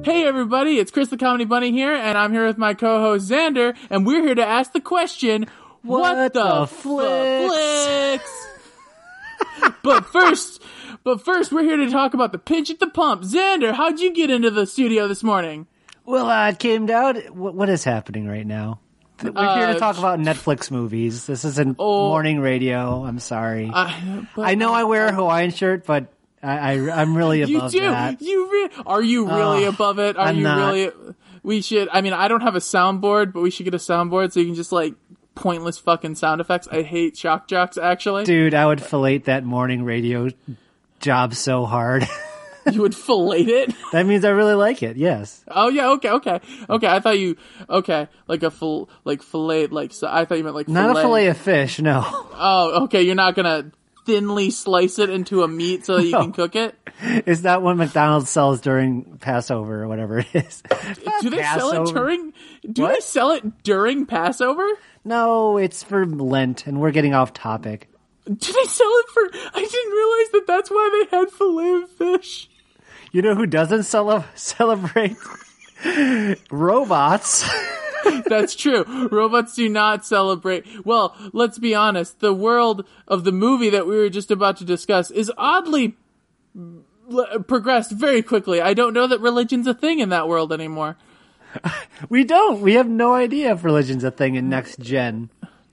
Hey everybody, it's Chris the Comedy Bunny here, and I'm here with my co-host Xander, and we're here to ask the question, what the Flix? But first, we're here to talk about the pinch at the pump. Xander, how'd you get into the studio this morning? Well, I came down. What is happening right now? We're here to talk about Netflix movies. This isn't morning radio. I'm sorry. I know I wear a Hawaiian shirt, but I'm really above that. Are you really above it? I'm not. Really? We should. I mean, I don't have a soundboard, but we should get a soundboard so you can just like pointless fucking sound effects. I hate shock jocks. Actually, dude, I would fillet that morning radio job so hard. You would fillet it? That means I really like it. Yes. Oh yeah. Okay. I thought you like a fillet so I thought you meant like not fillet. A fillet of fish. No. Oh, okay. You're not gonna thinly slice it into a meat so that you can cook it? Is that what McDonald's sells during Passover or whatever it is? Do they sell it during? They sell it during Passover? No, it's for Lent, and we're getting off topic. Do they sell it for? I didn't realize that's why they had filet of fish. You know who doesn't celebrate? Robots. That's true. Robots do not celebrate. Well, let's be honest. The world of the movie that we were just about to discuss is oddly progressed very quickly. I don't know that religion's a thing in that world anymore. We don't. We have no idea if religion's a thing in next gen.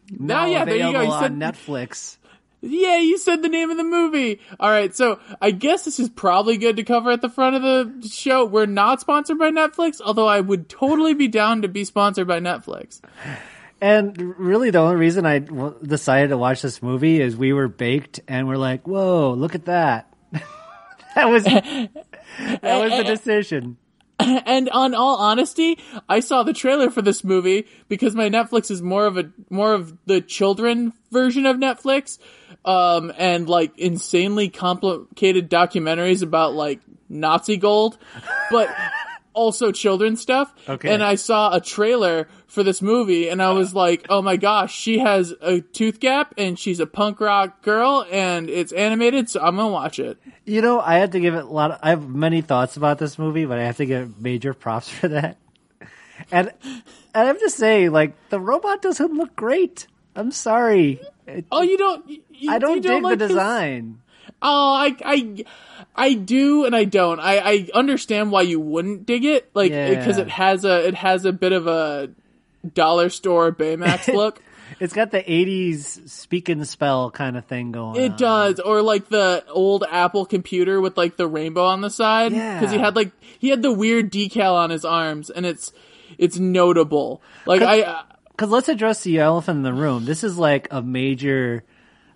Now, yeah, there you go. You said on Netflix. Yeah, you said the name of the movie. All right, so I guess this is probably good to cover at the front of the show. We're not sponsored by Netflix, although I would totally be down to be sponsored by Netflix. And really the only reason I decided to watch this movie is we were baked and we're like, whoa, look at that. that was the decision. And on all honesty, I saw the trailer for this movie because my Netflix is more of the children version of Netflix, and like insanely complicated documentaries about like Nazi gold, but also children's stuff. Okay. And I saw a trailer for this movie and I was like, oh my gosh, she has a tooth gap and she's a punk rock girl and it's animated, so I'm gonna watch it. You know, I had to give it I have many thoughts about this movie, but I have to give major props for that. And I have to say, like, the robot doesn't look great. I'm sorry. You don't? I don't you dig like the design. I do and I don't. I understand why you wouldn't dig it, like, because it has a bit of a dollar store Baymax look. It's got the 80s speak and spell kind of thing going on. It does. Or like the old Apple computer with like the rainbow on the side. Yeah. Because he had the weird decal on his arms and it's notable. Like Because let's address the elephant in the room. This is like a major,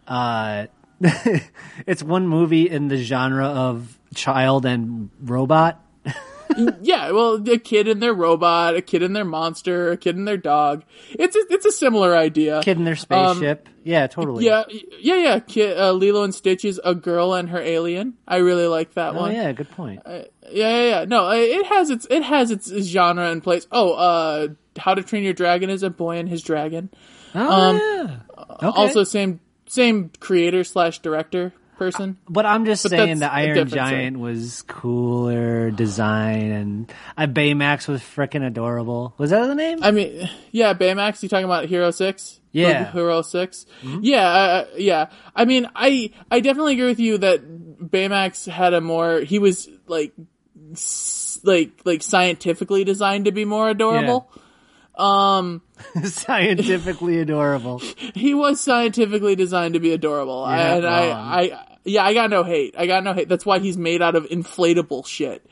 it's one movie in the genre of child and robot. Yeah, well, a kid and their robot, a kid and their monster, a kid and their dog. It's a similar idea. Kid and their spaceship. Yeah, totally. Yeah. Kid, Lilo and Stitch is a girl and her alien. I really like that one. Oh yeah, good point. Yeah. No, it has its genre in place. Oh, How to Train Your Dragon is a boy and his dragon. Oh yeah. Okay. Also, same creator / director person. But I'm just saying the Iron Giant was cooler design, and Baymax was freaking adorable. Was that the name? I mean, yeah, Baymax. You talking about Hero 6? Yeah. Hero 6? Mm-hmm. Yeah. I mean, I definitely agree with you that Baymax had he was like scientifically designed to be more adorable. Yeah. Scientifically adorable. He was scientifically designed to be adorable. Yeah, I got no hate. That's why he's made out of inflatable shit.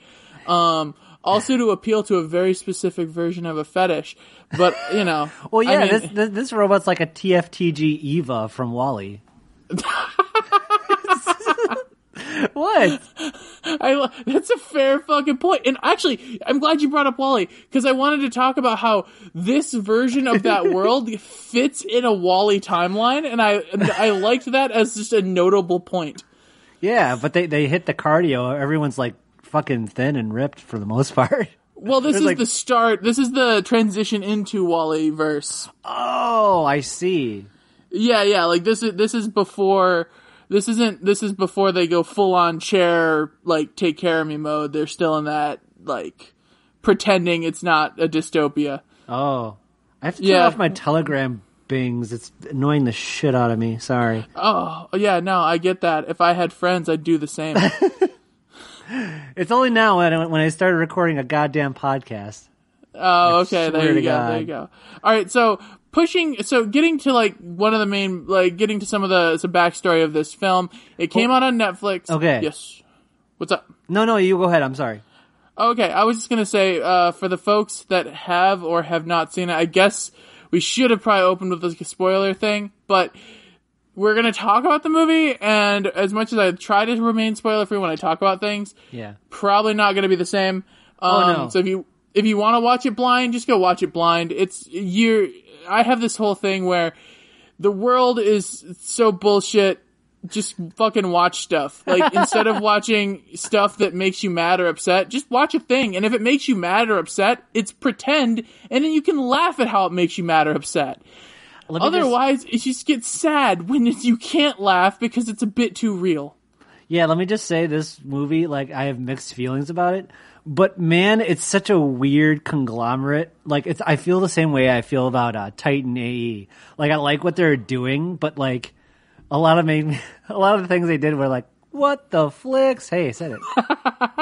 Also to appeal to a very specific version of a fetish. But, you know. Well, yeah, I mean, this robot's like a TFTG Eva from WALL-E. What? That's a fair fucking point. And actually, I'm glad you brought up WALL-E, because I wanted to talk about how this version of that world fits in a WALL-E timeline, and I liked that as just a notable point. Yeah, but they hit the cardio. Everyone's like fucking thin and ripped for the most part. Well, this is the start. This is the transition into WALL-E verse. Oh, I see. Yeah. Like this is before. This is before they go full on chair, like, take care of me mode. They're still in that, like, pretending it's not a dystopia. Oh, I have to turn off my Telegram bings. It's annoying the shit out of me. Sorry. Oh, yeah, no, I get that. If I had friends, I'd do the same. It's only now when I started recording a goddamn podcast. Oh, okay, there you go. All right, so getting to like one of the main, like getting to some backstory of this film. It came out on Netflix. Okay. Yes. What's up? No, you go ahead. I'm sorry. Okay, I was just gonna say, for the folks that have or have not seen it, I guess we should have probably opened with like a spoiler thing, but we're gonna talk about the movie, and as much as I try to remain spoiler-free when I talk about things, probably not gonna be the same. No. So if you want to watch it blind, just go watch it blind. I have this whole thing where the world is so bullshit. Just fucking watch stuff. Like, instead of watching stuff that makes you mad or upset, just watch a thing. And if it makes you mad or upset, it's pretend, and then you can laugh at how it makes you mad or upset. Otherwise, it just gets sad when you can't laugh because it's a bit too real. Yeah, let me just say this movie, like, I have mixed feelings about it. But man, it's such a weird conglomerate. Like, I feel the same way I feel about Titan AE. Like, I like what they're doing, but like, a lot of the things they did were like, what the Flix? Hey, I said it.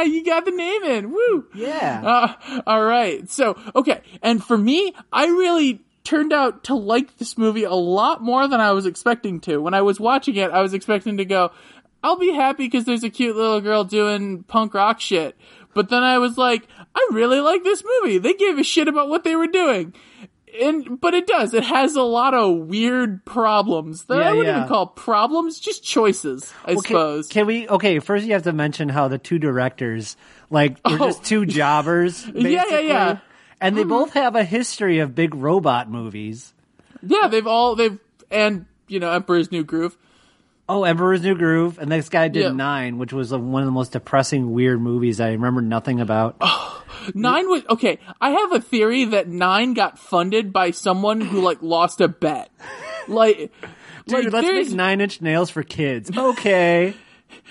You got the name in. Woo! Yeah. All right. So, okay. And for me, I really turned out to like this movie a lot more than I was expecting to. When I was watching it, I was expecting to go, I'll be happy because there's a cute little girl doing punk rock shit. But then I was like, I really like this movie. They gave a shit about what they were doing. But it does. It has a lot of weird problems that I wouldn't even call problems, just choices, I suppose. First you have to mention how the two directors, like, were just two jobbers, basically. Yeah. And they both have a history of big robot movies. Yeah, Emperor's New Groove. Oh, Emperor's New Groove. And this guy did 9, which was one of the most depressing, weird movies I remember nothing about. Oh, 9 was... Okay, I have a theory that 9 got funded by someone who, like, lost a bet. Like... Dude, let's make 9 Inch Nails for kids. Okay.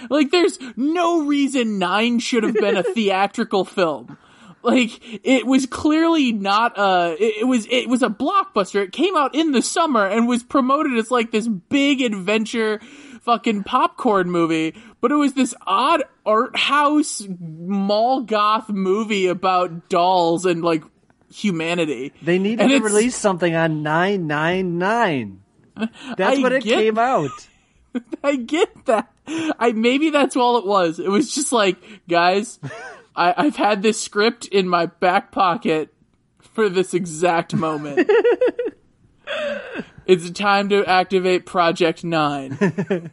Like, there's no reason 9 should have been a theatrical film. Like, it was clearly not it was a blockbuster. It came out in the summer and was promoted as, like, this big adventure fucking popcorn movie, but it was this odd art house mall goth movie about dolls and, like, humanity. They needed to release something on 999. That's what it came out. I get that. Maybe that's all it was. It was just like, guys, I've had this script in my back pocket for this exact moment. It's time to activate Project 9.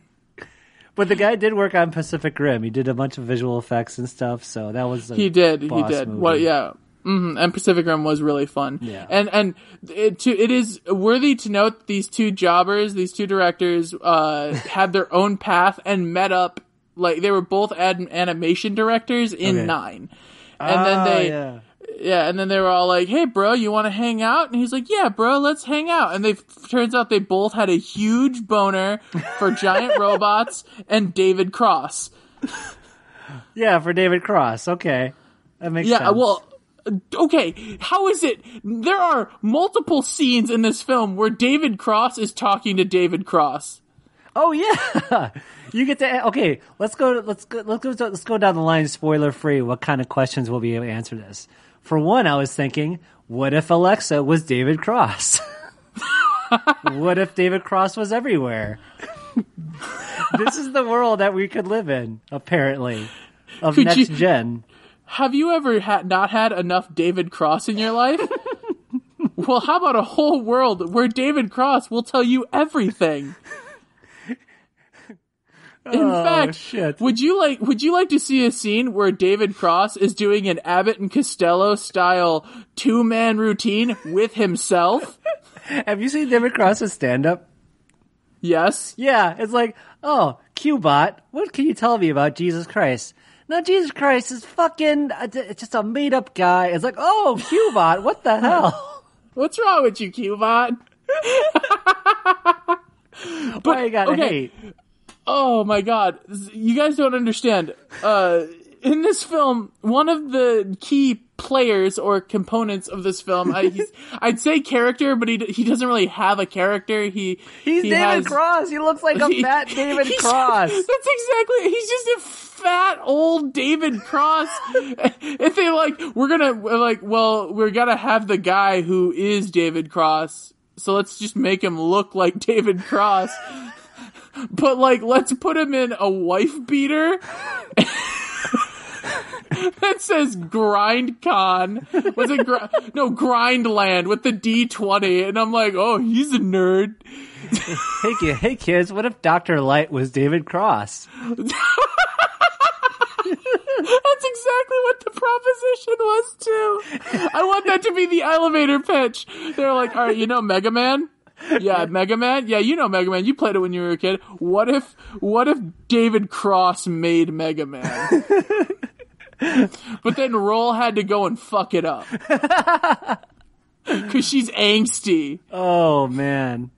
But the guy did work on Pacific Rim. He did a bunch of visual effects and stuff, so that was he did. Movie. Well, yeah. Mm-hmm. And Pacific Rim was really fun. Yeah. And it is worthy to note these two jobbers, these two directors, had their own path and met up. Like, they were both animation directors in 9. And and then they were all like, hey, bro, you want to hang out? And he's like, yeah, bro, let's hang out. And turns out they both had a huge boner for giant robots and David Cross. Yeah, for David Cross. Okay. That makes sense. Yeah, well, okay, how is it? There are multiple scenes in this film where David Cross is talking to David Cross. Oh yeah, you get to. Okay, let's go down the line, spoiler free. What kind of questions will be able to answer this? For one, I was thinking, what if Alexa was David Cross? What if David Cross was everywhere? This is the world that we could live in, apparently, of next gen. Have you ever not had enough David Cross in your life? Well, how about a whole world where David Cross will tell you everything? In fact, shit. would you like to see a scene where David Cross is doing an Abbott and Costello style 2-man routine with himself? Have you seen David Cross's stand-up? Yes. Yeah, it's like, oh, Q-Bot, what can you tell me about Jesus Christ? No, Jesus Christ is fucking just a made-up guy. It's like, oh, Q-Bot, what the hell? What's wrong with you, Q-Bot? Why you gotta hate? Oh my god, you guys don't understand. in this film, one of the key players or components of this film, I'd say character, but he doesn't really have a character. He's David Cross. He looks like a fat David Cross. That's exactly. He's just a fat old David Cross. If they we're gonna have the guy who is David Cross, so let's just make him look like David Cross. But let's put him in a wife beater that says GrindCon. Was it Grindland with the D20? And I'm like, oh, he's a nerd. Hey kids, what if Dr. Light was David Cross? That's exactly what the proposition was too. I want that to be the elevator pitch. They're like, all right, Mega Man? Yeah, Mega Man? Yeah, Mega Man. You played it when you were a kid. What if David Cross made Mega Man? But then Roll had to go and fuck it up. Because she's angsty. Oh, man.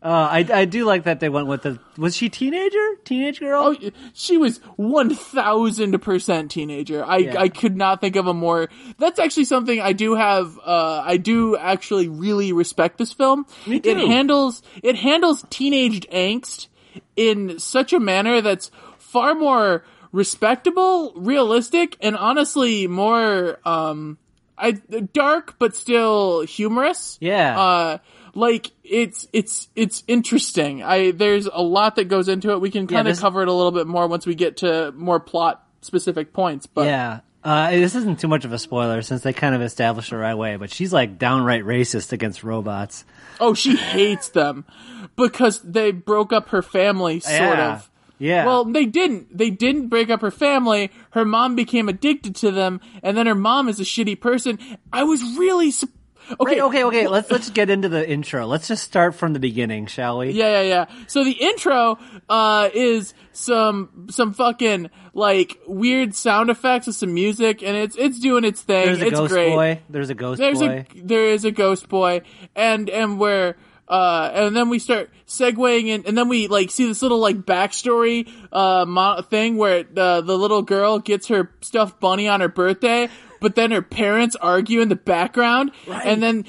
I do like that they went with was she teenage girl? Oh, she was 1000% teenager. I could not think of a more, that's actually something I do have, I do actually really respect this film. Me too. It handles teenage angst in such a manner that's far more respectable, realistic, and honestly more, dark, but still humorous. Yeah. It's interesting. There's a lot that goes into it. We can kind of cover it a little bit more once we get to more plot specific points, but. Yeah. This isn't too much of a spoiler since they kind of established it right away, but she's downright racist against robots. Oh, she hates them because they broke up her family, sort of. Yeah. Well, they didn't. They didn't break up her family. Her mom became addicted to them, and then her mom is a shitty person. I was really Okay. Let's get into the intro. Let's just start from the beginning, shall we? Yeah. So the intro is some fucking weird sound effects with some music, and it's doing its thing. There's a ghost boy. There's a ghost boy. There is a ghost boy, and where. And then we start segueing in, and then we see this little backstory thing where the little girl gets her stuffed bunny on her birthday, but then her parents argue in the background, right. and then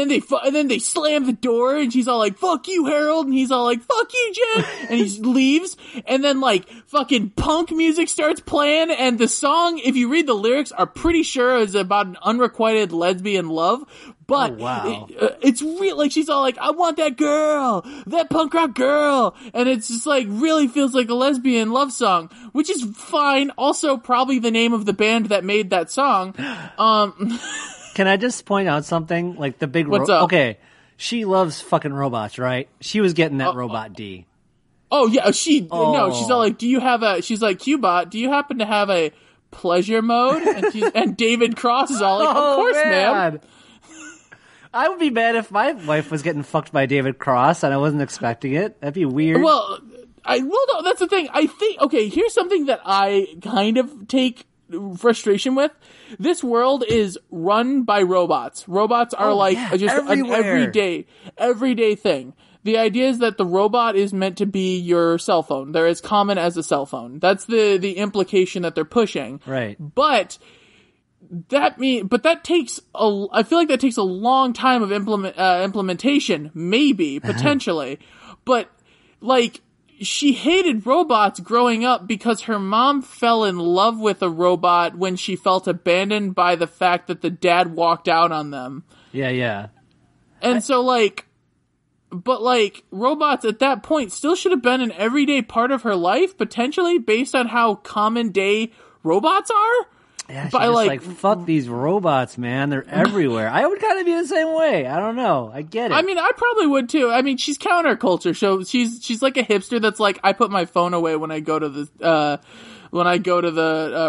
they slam the door, and she's all like, "Fuck you, Harold," and he's all like, "Fuck you, Jen," and he leaves, and then fucking punk music starts playing, and the song, if you read the lyrics, are pretty sure is about an unrequited lesbian love. But oh, wow. It's real. She's all like, "I want that girl, that punk rock girl," and it's just really feels like a lesbian love song, which is fine. Also, probably the name of the band that made that song. Can I just point out something? The big what's up? Okay, she loves fucking robots, right? She was getting that robot D. Oh yeah, no, she's all like, "Do you have a?" She's like, "Cubot, do you happen to have a pleasure mode?" And David Cross is all like, "Of course, ma'am." I would be mad if my wife was getting fucked by David Cross and I wasn't expecting it. That'd be weird. Well, no, that's the thing. I think, okay, here's something that I kind of take frustration with. This world is run by robots. Robots are just everywhere. an everyday thing. The idea is that the robot is meant to be your cell phone. They're as common as a cell phone. That's the implication that they're pushing. Right. But I feel like that takes a long time of implementation, maybe, potentially. But, she hated robots growing up because her mom fell in love with a robot when she felt abandoned by the fact that the dad walked out on them. Yeah. And robots at that point still should have been an everyday part of her life, potentially, based on how common day robots are. Yeah, she's fuck these robots, man. They're everywhere. I would kind of be the same way. I don't know. I get it. I mean, I probably would too. I mean, she's counterculture, so she's like a hipster that's like, I put my phone away when I go to the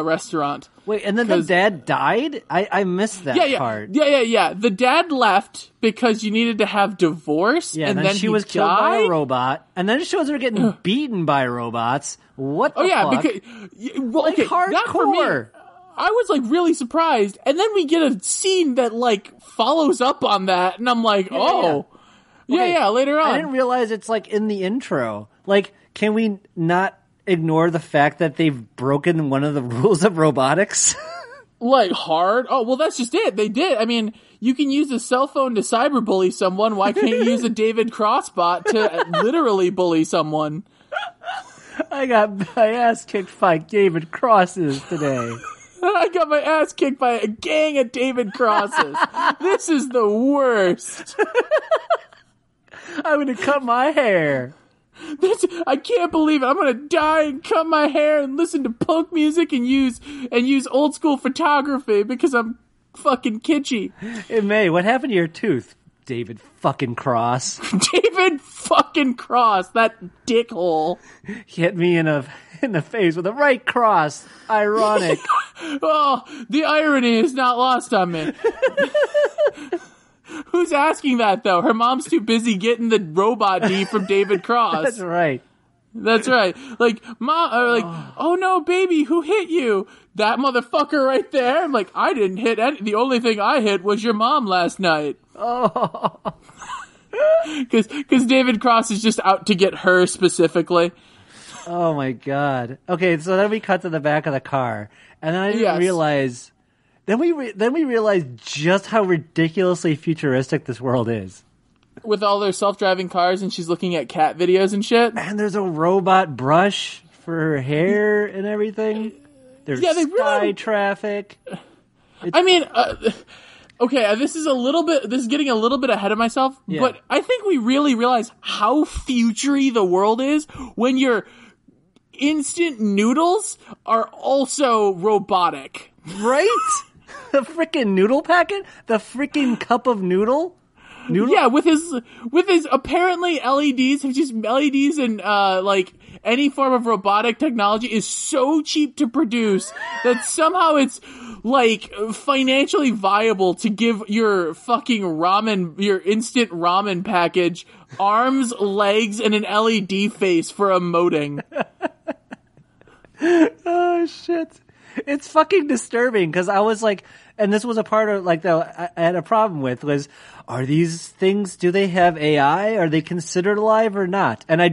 restaurant. Wait, and then the dad died? I missed that part. Yeah. The dad left because you needed to have divorce. Yeah, and then she was killed by a robot, and then it shows her getting beaten by robots. What the fuck? Because hardcore. Not for me. I was really surprised, and then we get a scene that follows up on that, and I'm like, later on. I didn't realize it's in the intro. Can we not ignore the fact that they've broken one of the rules of robotics? Like, hard? Oh, well, that's just it. They did. I mean, you can use a cell phone to cyberbully someone. Why can't you use a David Cross bot to literally bully someone? I got my ass kicked by David Crosses today. I got my ass kicked by a gang of David Crosses. This is the worst. I'm going to cut my hair. I can't believe it. I'm going to die and cut my hair and listen to punk music and use old school photography because I'm fucking kitschy. Hey, May, what happened to your tooth, David fucking Cross? David fucking Cross, that dickhole. Hit me in the face with a right cross. Ironic. Oh, the irony is not lost on me. Who's asking that, though? Her mom's too busy getting the robot D from David Cross. That's right. That's right. Like, Mom, or like, oh no, baby, who hit you? That motherfucker right there? I'm like, I didn't hit any. The only thing I hit was your mom last night. Oh. Because David Cross is just out to get her specifically. Oh my God. Okay, so then we cut to the back of the car, and then I didn't realize. Then we realized just how ridiculously futuristic this world is. With all their self-driving cars, and she's looking at cat videos and shit. And there's a robot brush for her hair and everything. There's sky traffic. I mean, okay, this is getting a little bit ahead of myself, but I think we really realize how futury the world is when your instant noodles are also robotic. Right? The freaking noodle packet? The freaking cup of noodle? Yeah, with his apparently LEDs, just LEDs and like any form of robotic technology is so cheap to produce that somehow it's like financially viable to give your fucking your instant ramen package arms, legs, and an LED face for emoting. Oh shit. It's fucking disturbing because I was like, and this was a part of like I had a problem with was, are these things, do they have AI? Are they considered alive or not? And I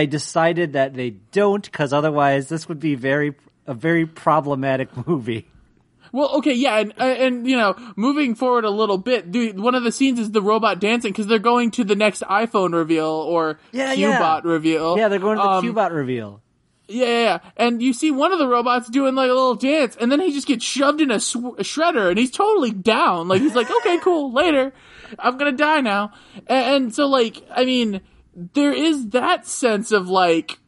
decided that they don't, because otherwise this would be a very problematic movie. Well, okay, yeah, and you know, moving forward a little bit, one of the scenes is the robot dancing because they're going to the next iPhone reveal or Q-Bot reveal. Yeah, they're going to the Q-Bot reveal. Yeah, and you see one of the robots doing like a little dance, and then he just gets shoved in a shredder, and he's totally down. Like, he's like, okay, cool, later. I'm gonna die now. And so, like, I mean, there is that sense of, like,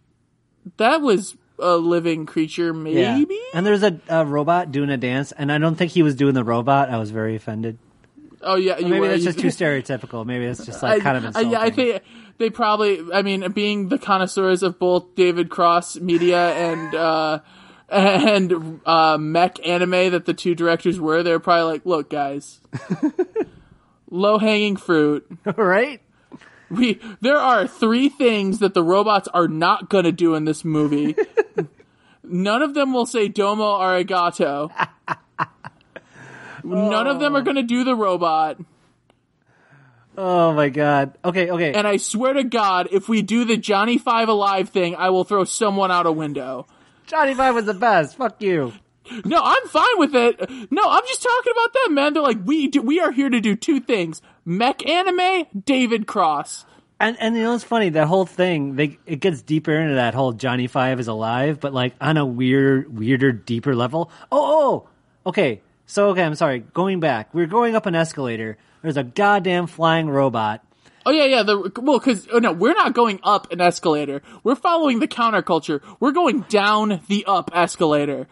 that was a living creature, maybe? Yeah. And there's a robot doing a dance, and I don't think he was doing the robot. I was very offended. Oh, yeah. Maybe that's just too stereotypical. Maybe it's just, like, kind of insulting. Yeah, I think they probably, I mean, being the connoisseurs of both David Cross Media and mech anime that the two directors were, they're probably like, look, guys, low-hanging fruit. Right? There are 3 things that the robots are not going to do in this movie. None of them will say domo arigato. None of them are going to do the robot. Oh my God. Okay. And I swear to God, if we do the Johnny Five Alive thing, I will throw someone out a window. Johnny Five was the best. Fuck you. No, I'm fine with it. No, I'm just talking about them, man. They're like, we are here to do 2 things. Mech anime, David Cross. And you know what's funny? That whole thing, it gets deeper into that whole Johnny Five is alive, but like on a weirder, deeper level. Okay. So, I'm sorry. Going back. We're going up an escalator. There's a goddamn flying robot. Oh, yeah. We're not going up an escalator. We're following the counterculture. We're going down the up escalator.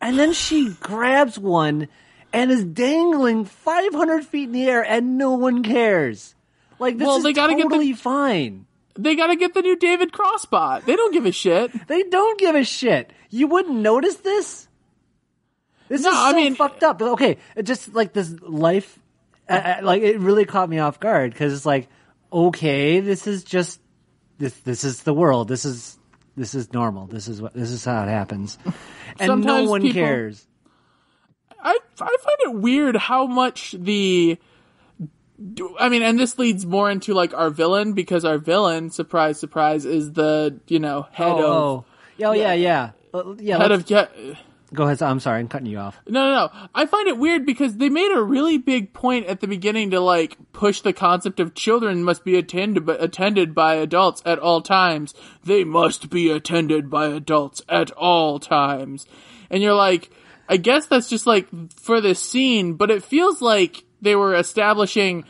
And then she grabs one and is dangling 500 feet in the air, and no one cares. Like, this is totally fine. They gotta get the new David Cross bot. They don't give a shit. They don't give a shit. You wouldn't notice this? This is fucked up. Okay, just like this life, like it really caught me off guard because it's like, okay, this is just this is the world. This is normal. This is how it happens, and sometimes no one cares. I find it weird how much and this leads more into like our villain, because our villain, surprise, surprise, is the head of. Oh yeah. Head of Go ahead. I'm sorry, I'm cutting you off. No. I find it weird because they made a really big point at the beginning to like push the concept of children must be attended by adults at all times. They must be attended by adults at all times. And you're like, I guess that's just like for this scene, but it feels like they were establishing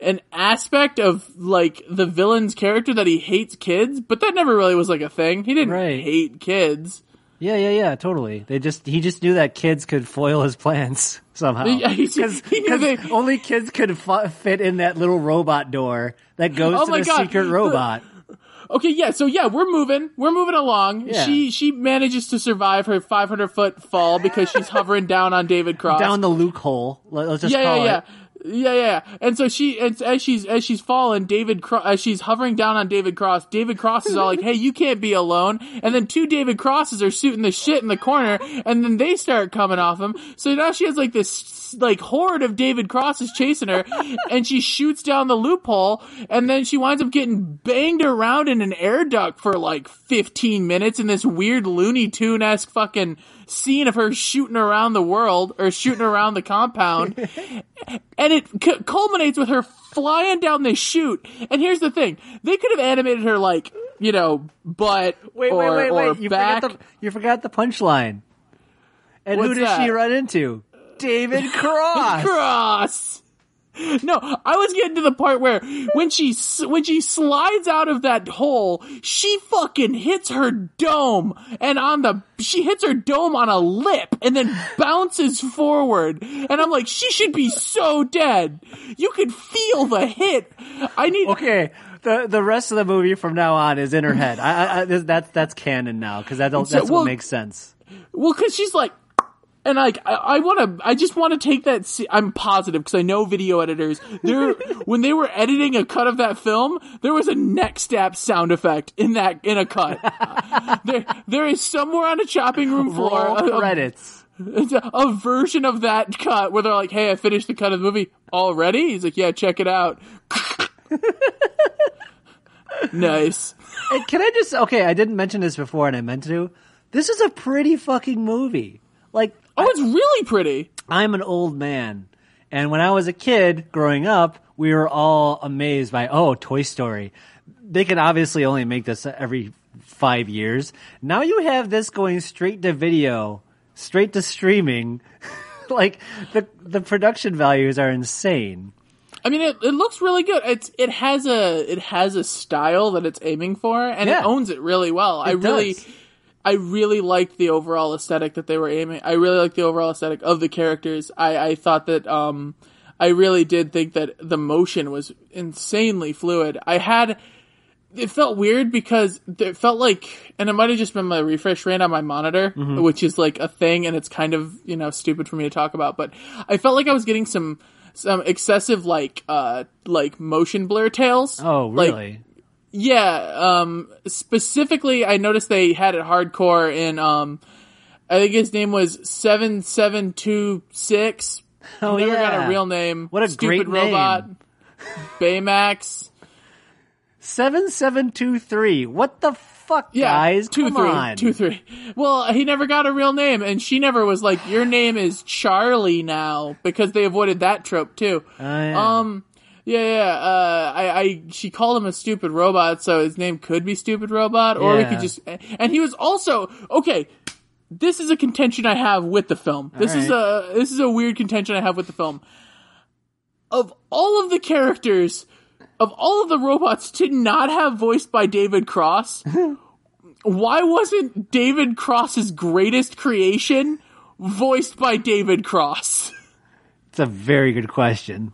an aspect of like the villain's character that he hates kids, but that never really was like a thing. He didn't hate kids. Yeah, totally. He just knew that kids could foil his plans somehow. Because only kids could fit in that little robot door that goes to the secret robot. Okay, yeah, so yeah, we're moving along. Yeah. She manages to survive her 500-foot fall because she's hovering down on David Cross. Down the loophole. Let's just call it. Yeah. And so as she's falling, as she's hovering down on David Cross is all like, hey, you can't be alone. And then 2 David Crosses are shooting the shit in the corner, and then they start coming off him. So now she has like this like horde of David Crosses chasing her, and she shoots down the loophole, and then she winds up getting banged around in an air duct for like 15 minutes in this weird Looney Tune-esque fucking scene of her shooting around the world, or shooting around the compound. And it culminates with her flying down this chute. And here's the thing. They could have animated her like, butt or back. You forgot the punchline. And who does she run into? David Cross. No, I was getting to the part where when she slides out of that hole, she fucking hits her dome, and she hits her dome on a lip and then bounces forward. And I'm like, she should be so dead. You could feel the hit. Okay. The rest of the movie from now on is in her head. That's canon now, because that's what makes sense. Well, because she's like, and I just want to take that. I'm positive because I know video editors. When they were editing a cut of that film, there was a neck snap sound effect in a cut. There is somewhere on a chopping room floor. Credits. A version of that cut where they're like, "Hey, I finished the cut of the movie already." He's like, "Yeah, check it out." Nice. Hey, can I just? Okay, I didn't mention this before, and I meant to. This is a pretty fucking movie. Like, it's really pretty. I'm an old man, and when I was a kid growing up, we were all amazed by, Toy Story. They can obviously only make this every 5 years. Now you have this going straight to video, straight to streaming. Like, the production values are insane. I mean, it looks really good. It has a style that it's aiming for, and it owns it really well. I really liked the overall aesthetic that they were aiming. I really liked the overall aesthetic of the characters. I thought that, I really did think that the motion was insanely fluid. It felt weird because it felt like, and it might have just been my refresh rate on my monitor, which is like a thing, and it's kind of, stupid for me to talk about, but I felt like I was getting some excessive, like motion blur tails. Oh, really? Yeah, specifically, I noticed they had it hardcore in, I think his name was 7726. Oh, he never got a real name. What a Stupid great Robot. name. Baymax. 7723. What the fuck, guys? Come on. 23. Well, he never got a real name, and she never was like, your name is Charlie now, because they avoided that trope, too. She called him a stupid robot, so his name could be Stupid Robot, or we could just, and he was also, okay, this is a contention I have with the film. This is a weird contention I have with the film. Of all of the characters, of all of the robots to not have voiced by David Cross, why wasn't David Cross's greatest creation voiced by David Cross? It's a very good question.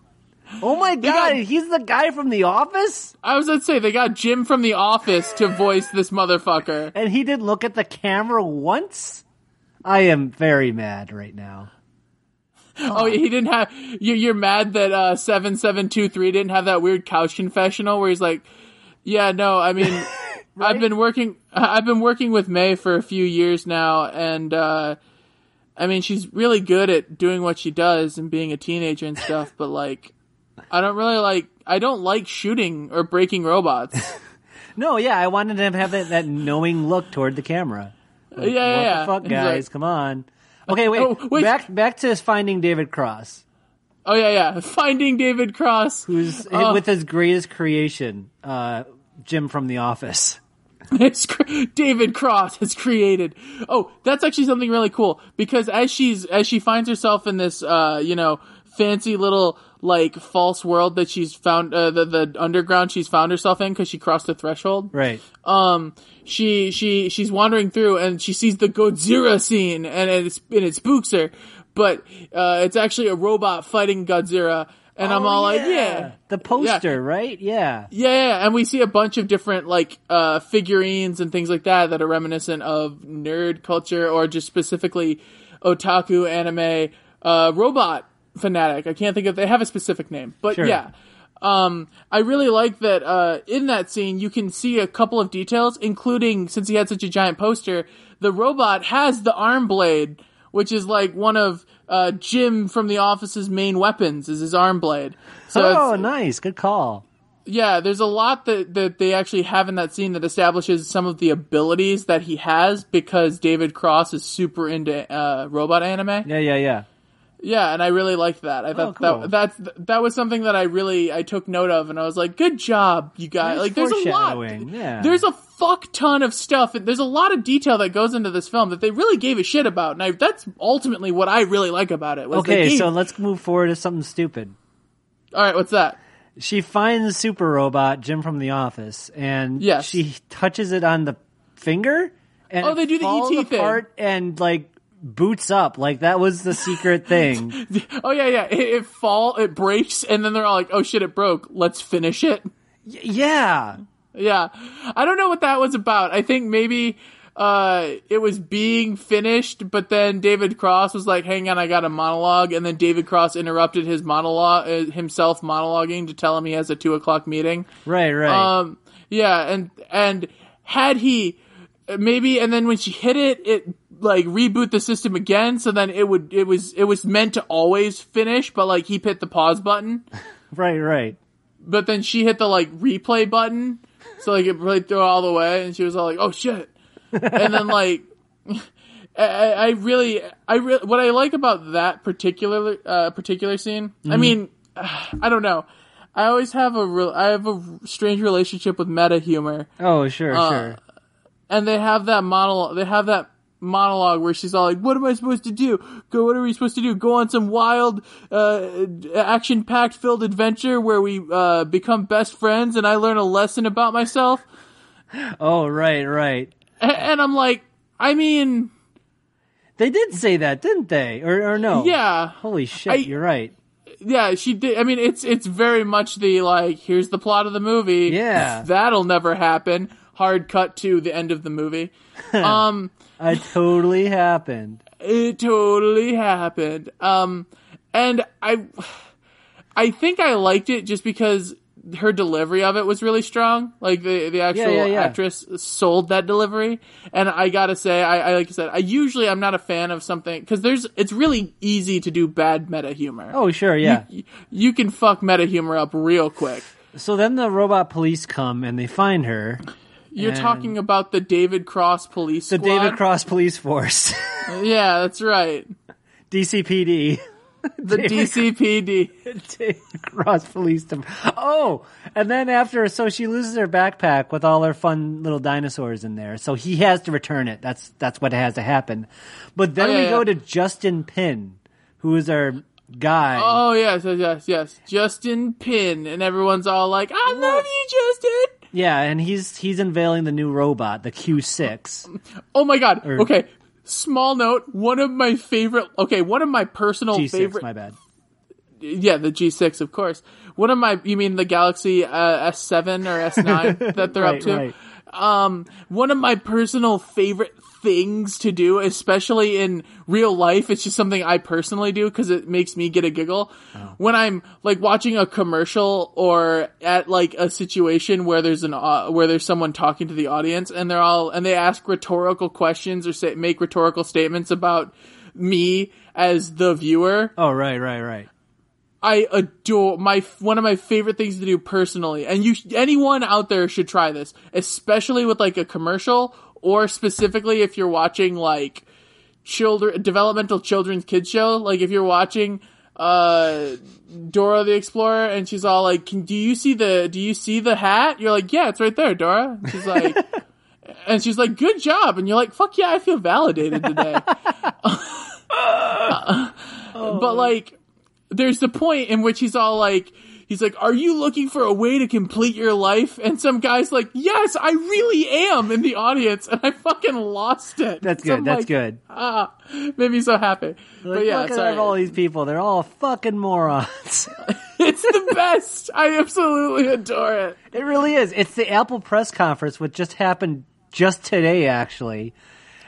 Oh my god, he's the guy from The Office? I was going to say, they got Jim from The Office to voice this motherfucker. And he didn't look at the camera once? I am very mad right now. Oh, he didn't have, you're mad that 7723 didn't have that weird couch confessional where he's like, yeah, no, I mean, right? I've been working with May for a few years now, and I mean, she's really good at doing what she does and being a teenager and stuff, but like, I don't like shooting or breaking robots. No, yeah, I wanted him to have that knowing look toward the camera. Like, what the fuck, guys? Come on. Okay, wait. Back to Finding David Cross. Oh, yeah. Finding David Cross. Who's with his greatest creation, Jim from The Office. David Cross has created. Oh, that's actually something really cool, because as she finds herself in this, fancy little, like, false world that she's found, the underground she's found herself in because she crossed the threshold. Right. She's wandering through and she sees the Godzilla scene and it spooks her. But it's actually a robot fighting Godzilla, and I'm all like, yeah, the poster, right? Yeah, and we see a bunch of different like figurines and things like that are reminiscent of nerd culture or just specifically otaku anime robot fanatic. I can't think of, they have a specific name, but sure. Yeah. I really like that in that scene you can see a couple of details, including, since he had such a giant poster, the robot has the arm blade, which is like one of Jim from The Office's main weapons, is his arm blade. So nice. Good call. Yeah, there's a lot that they actually have in that scene that establishes some of the abilities that he has, because David Cross is super into robot anime. Yeah. Yeah, and I really liked that. I thought cool. that was something that I took note of, and I was like, good job, you guys. Like, there's a lot. Yeah. There's a fuck ton of stuff. There's a lot of detail that goes into this film that they really gave a shit about, and that's ultimately what I really like about it. Okay, so let's move forward to something stupid. All right, what's that? She finds Super Robot, Jim from The Office, and she touches it on the finger, and they do the ET thing, and like boots up. Like, that was the secret thing. Yeah. It breaks, and then they're all like, oh shit, it broke. Let's finish it. Yeah. Yeah. I don't know what that was about. I think maybe it was being finished, but then David Cross was like, hang on, I got a monologue, and then David Cross interrupted his monologue, himself monologuing, to tell him he has a 2:00 meeting. Right. Yeah, and had he maybe, and then when she hit it like reboot the system again, so then it was meant to always finish, but like he hit the pause button. Right. But then she hit the like replay button, so like it played through all the way, and she was all like, oh shit. And then like I really what I like about that particular scene, mm-hmm. I mean, I don't know. I always have a strange relationship with meta humor. Oh, sure. And they have that monologue where she's all like, what am I supposed to do? What are we supposed to do? Go on some wild, action-packed filled adventure where we, become best friends and I learn a lesson about myself? Oh, right. And I'm like, I mean, they did say that, didn't they? Or no? Yeah. Holy shit, you're right. Yeah, she did. I mean, it's very much the, like, here's the plot of the movie. Yeah. That'll never happen. Hard cut to the end of the movie. It totally happened. It totally happened. And I think I liked it just because her delivery of it was really strong. Like the actual actress sold that delivery. And I gotta say, I like I said, I'm not a fan of something, because it's really easy to do bad meta humor. Oh, sure, yeah. You can fuck meta humor up real quick. So then the robot police come and they find her. You're talking about the David Cross police squad? The David Cross police force. Yeah, that's right. DCPD. The DCPD. David Cross police. Oh, and then so she loses her backpack with all her fun little dinosaurs in there. So he has to return it. That's what has to happen. But then we go to Justin Pin, who is our guy. Oh, yes. Justin Pin. And everyone's all like, I love you, Justin. Yeah, and he's unveiling the new robot, the Q6. Oh my god. Okay. Small note, one of my personal G6, favorite. My bad. Yeah, the G6, of course. You mean the Galaxy S7 or S9 that they're up to? Right. One of my personal favorite things to do, especially in real life, it's just something I personally do because it makes me get a giggle. Oh. When I'm like watching a commercial or at like a situation where there's someone talking to the audience and they ask rhetorical questions or make rhetorical statements about me as the viewer. Oh, right. I adore one of my favorite things to do personally, and anyone out there should try this, especially with like a commercial or specifically if you're watching like developmental children's kids show, like if you're watching Dora the Explorer and she's all like, do you see the hat? You're like, yeah, it's right there, Dora. And she's like, good job. And you're like, fuck yeah, I feel validated today. But like, there's the point in which he's like, are you looking for a way to complete your life? And some guy's like, yes, I really am, in the audience. And I fucking lost it. That's good. That's good. Made me so happy. Like, but yeah, look at all these people. They're all fucking morons. It's the best. I absolutely adore it. It really is. It's the Apple press conference, which just happened just today, actually.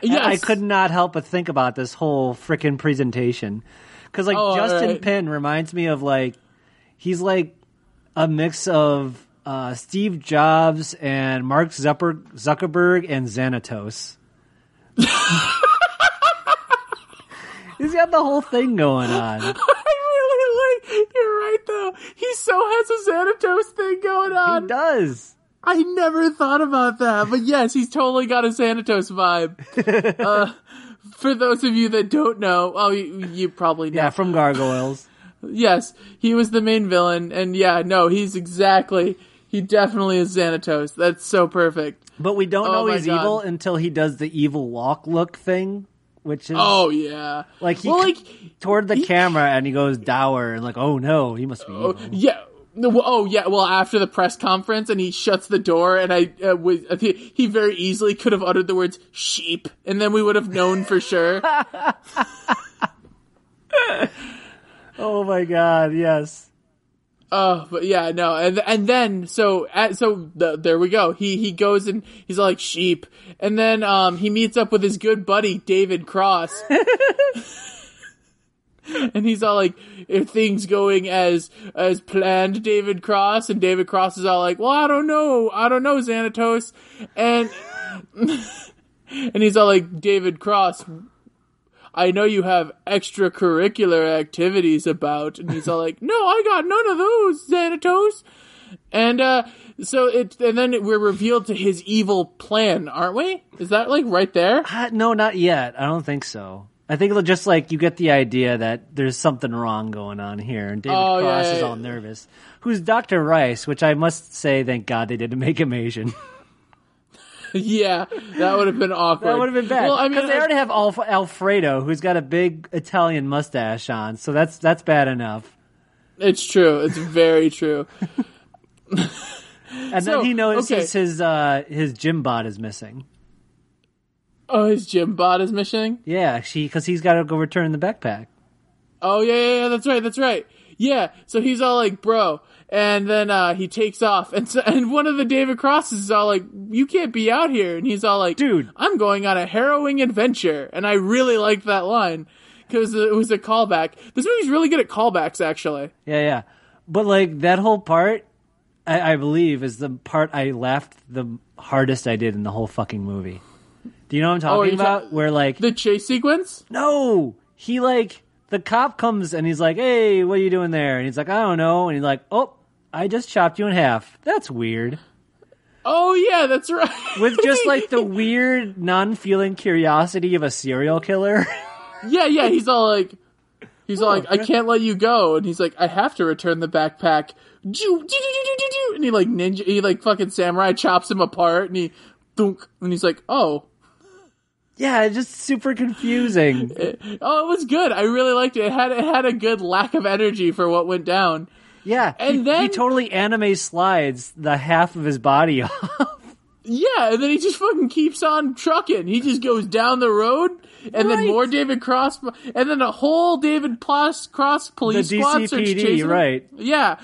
Yes. And I could not help but think about this whole frickin' presentation. Because, like, Justin Penn reminds me of, like, he's like a mix of Steve Jobs and Mark Zuckerberg and Xanatos. He's got the whole thing going on. You're right, though. He so has a Xanatos thing going on. He does. I never thought about that. But yes, he's totally got a Xanatos vibe. For those of you that don't know, you probably know. Yeah, from Gargoyles. Yes, he was the main villain, and yeah, no, he definitely is Xanatos. That's so perfect. But we don't know he's evil until he does the evil walk look thing, which is... Oh, yeah. Like, toward the camera, and he goes dour, and like, oh no, he must be evil. Yeah. Oh, yeah, well, after the press conference, and he shuts the door, and he very easily could have uttered the words, sheep, and then we would have known for sure. Oh my God! Yes. Oh, but yeah, no, and then there we go. He goes and he's like sheep, and then he meets up with his good buddy David Cross, and he's all like, "If things going as planned, David Cross," and David Cross is all like, "Well, I don't know, Xanatos," and and he's all like, "David Cross, I know you have extracurricular activities about," and he's all like, "No, I got none of those, Xanatos." And and then we're revealed to his evil plan, aren't we? Is that like right there? No, not yet. I don't think so. I think just like you get the idea that there's something wrong going on here, and David Cross is all nervous. Who's Dr. Rice, which I must say, thank God they didn't make him Asian. Yeah, that would have been awkward. That would have been bad. Well, I mean, because they already have Alfredo, who's got a big Italian mustache on, so that's bad enough. It's true. It's very true. And then he notices his gym bot is missing. Oh, his gym bot is missing? Yeah, because he's got to go return the backpack. Oh, yeah, that's right. Yeah, so he's all like, bro. And then he takes off, and one of the David Crosses is all like, "You can't be out here." And he's all like, "Dude, I'm going on a harrowing adventure." And I really liked that line because it was a callback. This movie's really good at callbacks, actually. Yeah. But like that whole part, I believe, is the part I laughed the hardest I did in the whole fucking movie. Do you know what I'm talking about? Where like the chase sequence? No, he like the cop comes and he's like, "Hey, what are you doing there?" And he's like, "I don't know." And he's like, "Oh, I just chopped you in half. That's weird." Oh, yeah, that's right. With just, like, the weird, non-feeling curiosity of a serial killer. Yeah, he's all like, "I can't let you go." And he's like, "I have to return the backpack." And he like fucking samurai chops him apart, and he's like, "Oh." Yeah, it's just super confusing. It was good. I really liked it. It had a good lack of energy for what went down. Yeah, and then he totally anime slides the half of his body off. Yeah, and then he just fucking keeps on trucking. He just goes down the road, and then more David Cross, and then a whole David Cross police squad starts chasing him. Right? Yeah,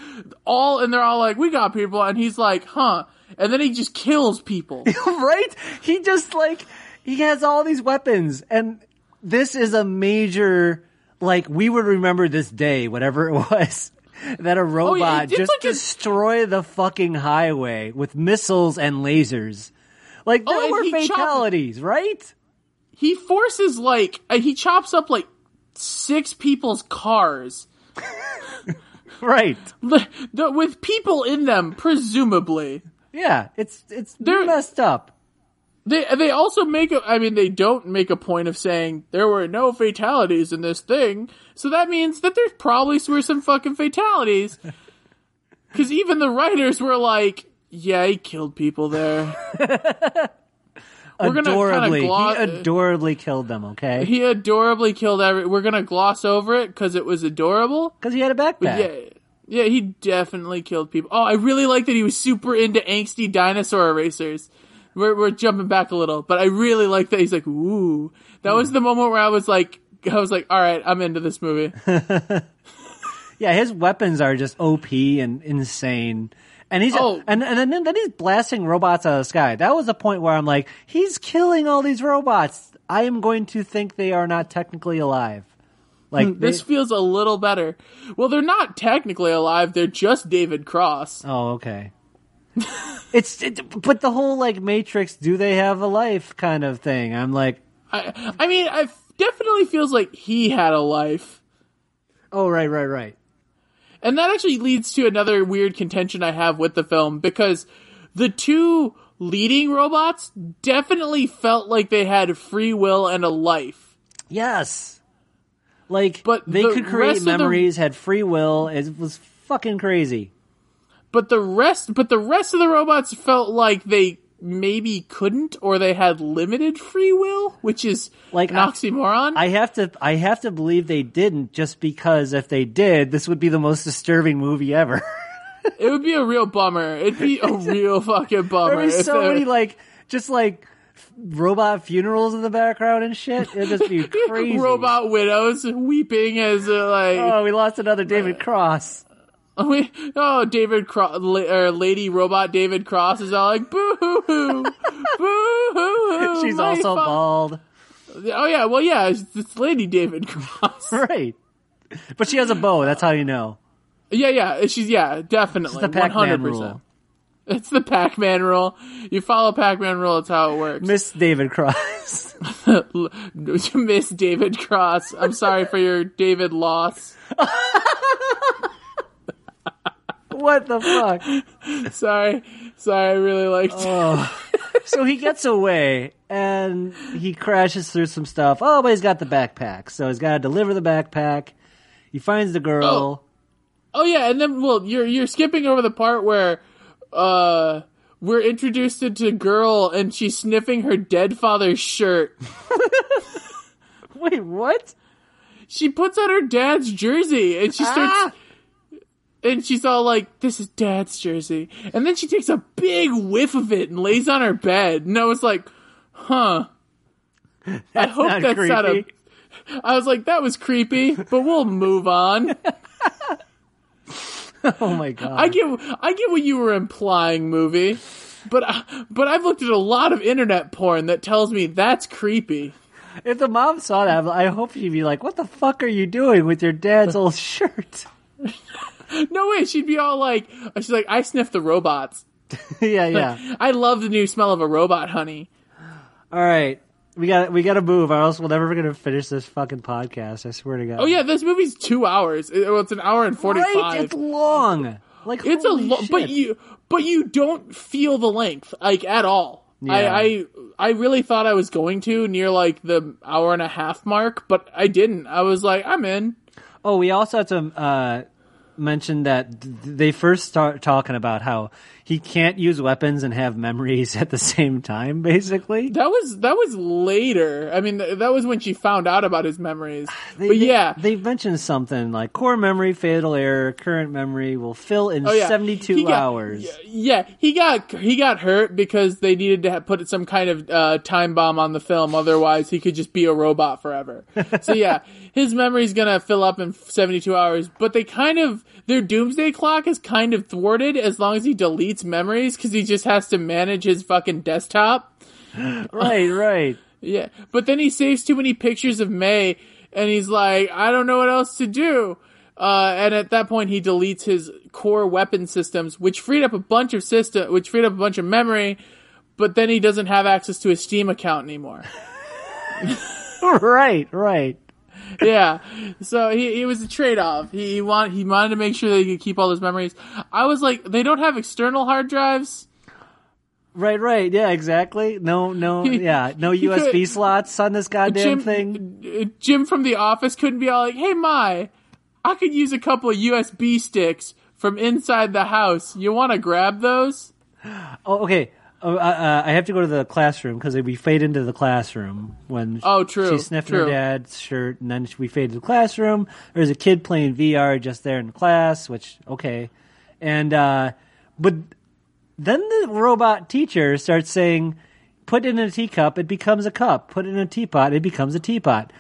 and they're all like, "We got people," and he's like, "Huh?" And then he just kills people. Right? He just like he has all these weapons, and this is a major like we would remember this day, whatever it was. That a robot just destroy the fucking highway with missiles and lasers. Like, there were fatalities, right? He forces, he chops up, 6 people's cars. Right. With people in them, presumably. Yeah, they're messed up. They also they don't make a point of saying there were no fatalities in this thing, so that means that there probably were some fucking fatalities. Because even the writers were like, yeah, he killed people there. Adorably. He adorably killed them, okay? He adorably killed we're gonna gloss over it because it was adorable. Because he had a backpack. Yeah, he definitely killed people. Oh, I really like that he was super into angsty dinosaur erasers. We're jumping back a little, but I really like that he's like, ooh. That was the moment where I was like, all right, I'm into this movie. Yeah, his weapons are just OP and insane. And he's and then he's blasting robots out of the sky. That was the point where I'm like, he's killing all these robots. I am going to think they are not technically alive. Like this feels a little better. Well, they're not technically alive. They're just David Cross. Oh, okay. But the whole like Matrix, do they have a life kind of thing? I'm like, I definitely feels like he had a life. Oh, right. And that actually leads to another weird contention I have with the film, because the two leading robots definitely felt like they had free will and a life. Yes. But they could create memories, had free will. It was fucking crazy. But the rest of the robots felt like they maybe couldn't, or they had limited free will, which is like an oxymoron. I have to believe they didn't, just because if they did, this would be the most disturbing movie ever. It would be a real bummer. It'd be a real fucking bummer. There'd be so many just robot funerals in the background and shit. It'd just be crazy. Robot widows weeping as oh, we lost another David Cross. David Cross, or Lady Robot David Cross is all like, boo-hoo, boo-hoo. She's also bald. Oh yeah, well yeah, it's Lady David Cross. Right. But she has a bow, that's how you know. Yeah, she's definitely. It's the Pac-Man rule. It's the Pac-Man rule. You follow Pac-Man rule, it's how it works. Miss David Cross. Miss David Cross. I'm sorry for your David loss. What the fuck? Sorry, I really liked it. So he gets away, and he crashes through some stuff. Oh, but he's got the backpack, so he's got to deliver the backpack. He finds the girl. Oh yeah, and then, you're skipping over the part where we're introduced into a girl, and she's sniffing her dead father's shirt. Wait, what? She puts on her dad's jersey, and she starts... And she's all like, this is Dad's jersey. And then she takes a big whiff of it and lays on her bed. And I was like, huh. I hope that's creepy. Not a... I was like, that was creepy, but we'll move on. Oh my God. I get what you were implying, movie. But I've looked at a lot of internet porn that tells me that's creepy. If the mom saw that, I hope she'd be like, what the fuck are you doing with your dad's old shirt? No way, she'd be all like, she's like, I sniff the robots. Yeah. I love the new smell of a robot, honey. All right. We got to move, or else we're never going to finish this fucking podcast. I swear to God. Oh yeah, this movie's 2 hours. It's an hour and 45. Right, it's long. It's but you don't feel the length, at all. Yeah. I really thought I was going to near the hour and a half mark, but I didn't. I was like, I'm in. Oh, we also had to mention that they first start talking about how he can't use weapons and have memories at the same time, basically. That was later. I mean, that was when she found out about his memories. They mentioned something like core memory, fatal error, current memory will fill in 72 hours. Yeah, he got hurt because they needed to put some kind of time bomb on the film. Otherwise, he could just be a robot forever. So yeah, his memory's gonna fill up in 72 hours. But their doomsday clock is kind of thwarted as long as he deletes memories, because he just has to manage his fucking desktop. Right. Yeah, but then he saves too many pictures of May, and he's like, I don't know what else to do. And at that point, he deletes his core weapon systems, which freed up a bunch of memory. But then he doesn't have access to his Steam account anymore. Right. Yeah, so it was a trade-off. He wanted to make sure that he could keep all his memories. I was like, they don't have external hard drives. Right. Yeah, exactly. No USB slots on this goddamn thing. Jim from The Office couldn't be all like, "Hey, I could use a couple of USB sticks from inside the house. You want to grab those?" Oh, okay. I have to go to the classroom because we fade into the classroom when she's sniffing her dad's shirt, and then we fade to the classroom. There's a kid playing VR just there in class, which, okay. And, but then the robot teacher starts saying, put it in a teacup, it becomes a cup. Put it in a teapot, it becomes a teapot.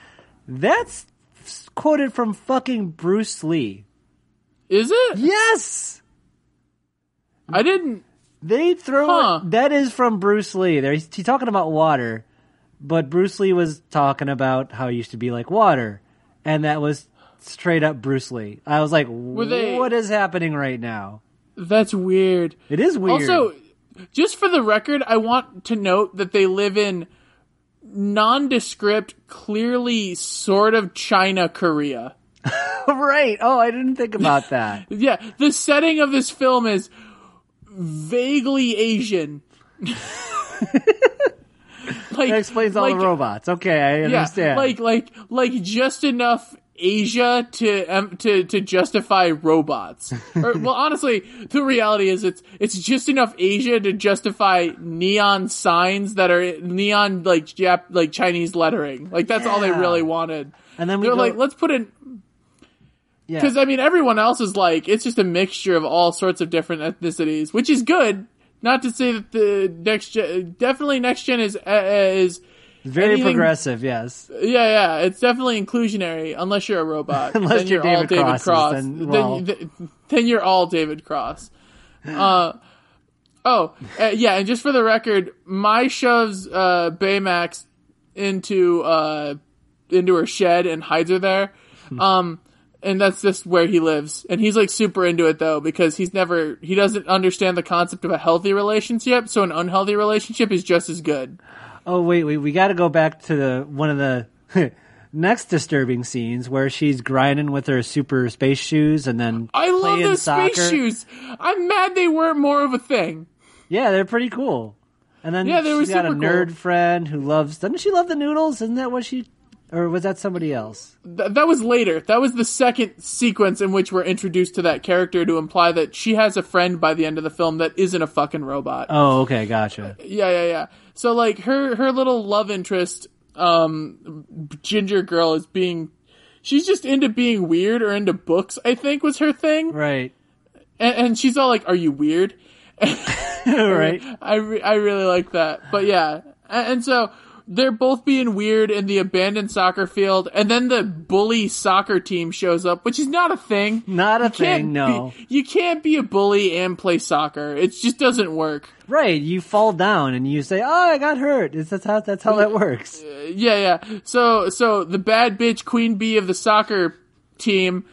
That's quoted from fucking Bruce Lee. Is it? Yes! I didn't... They throw it. That is from Bruce Lee. He's talking about water, but Bruce Lee was talking about how it used to be like water, and that was straight up Bruce Lee. I was like, what is happening right now? That's weird. It is weird. Also, just for the record, I want to note that they live in nondescript, clearly sort of China, Korea. Right. Oh, I didn't think about that. Yeah, the setting of this film is vaguely Asian. That explains all the robots. Okay, I understand. Like just enough Asia to justify robots. Well, honestly, the reality is it's just enough Asia to justify neon signs that are neon like Chinese lettering. Like that's all they really wanted. And then they're like, let's put in. Yeah. Because, I mean, everyone else is like, it's just a mixture of all sorts of different ethnicities, which is good. Not to say that the next gen is very progressive, yes. Yeah, it's definitely inclusionary, unless you're a robot. Unless then you're all David Cross. Then you're all David Cross. And just for the record, Mai shoves Baymax into her shed and hides her there. And that's just where he lives. And he's like super into it though, because he doesn't understand the concept of a healthy relationship, so an unhealthy relationship is just as good. Oh, wait, we gotta go back to one of the next disturbing scenes where she's grinding with her super space shoes and then I love those space shoes. I'm mad they weren't more of a thing. Yeah, they're pretty cool. And then she's got a nerd friend who doesn't she love the noodles? Isn't that what or was that somebody else? That was later. That was the second sequence in which we're introduced to that character to imply that she has a friend by the end of the film that isn't a fucking robot. Oh, okay, gotcha. Yeah. So, like, her little love interest, ginger girl she's just into being weird or into books, I think was her thing. Right. And she's all like, are you weird? Right. I really like that. But yeah. And so they're both being weird in the abandoned soccer field, and then the bully soccer team shows up, which is not a thing. Not a thing, no. You can't be a bully and play soccer. It just doesn't work. Right, you fall down and you say, "Oh, I got hurt." That's how that works. Yeah. So the bad bitch queen bee of the soccer team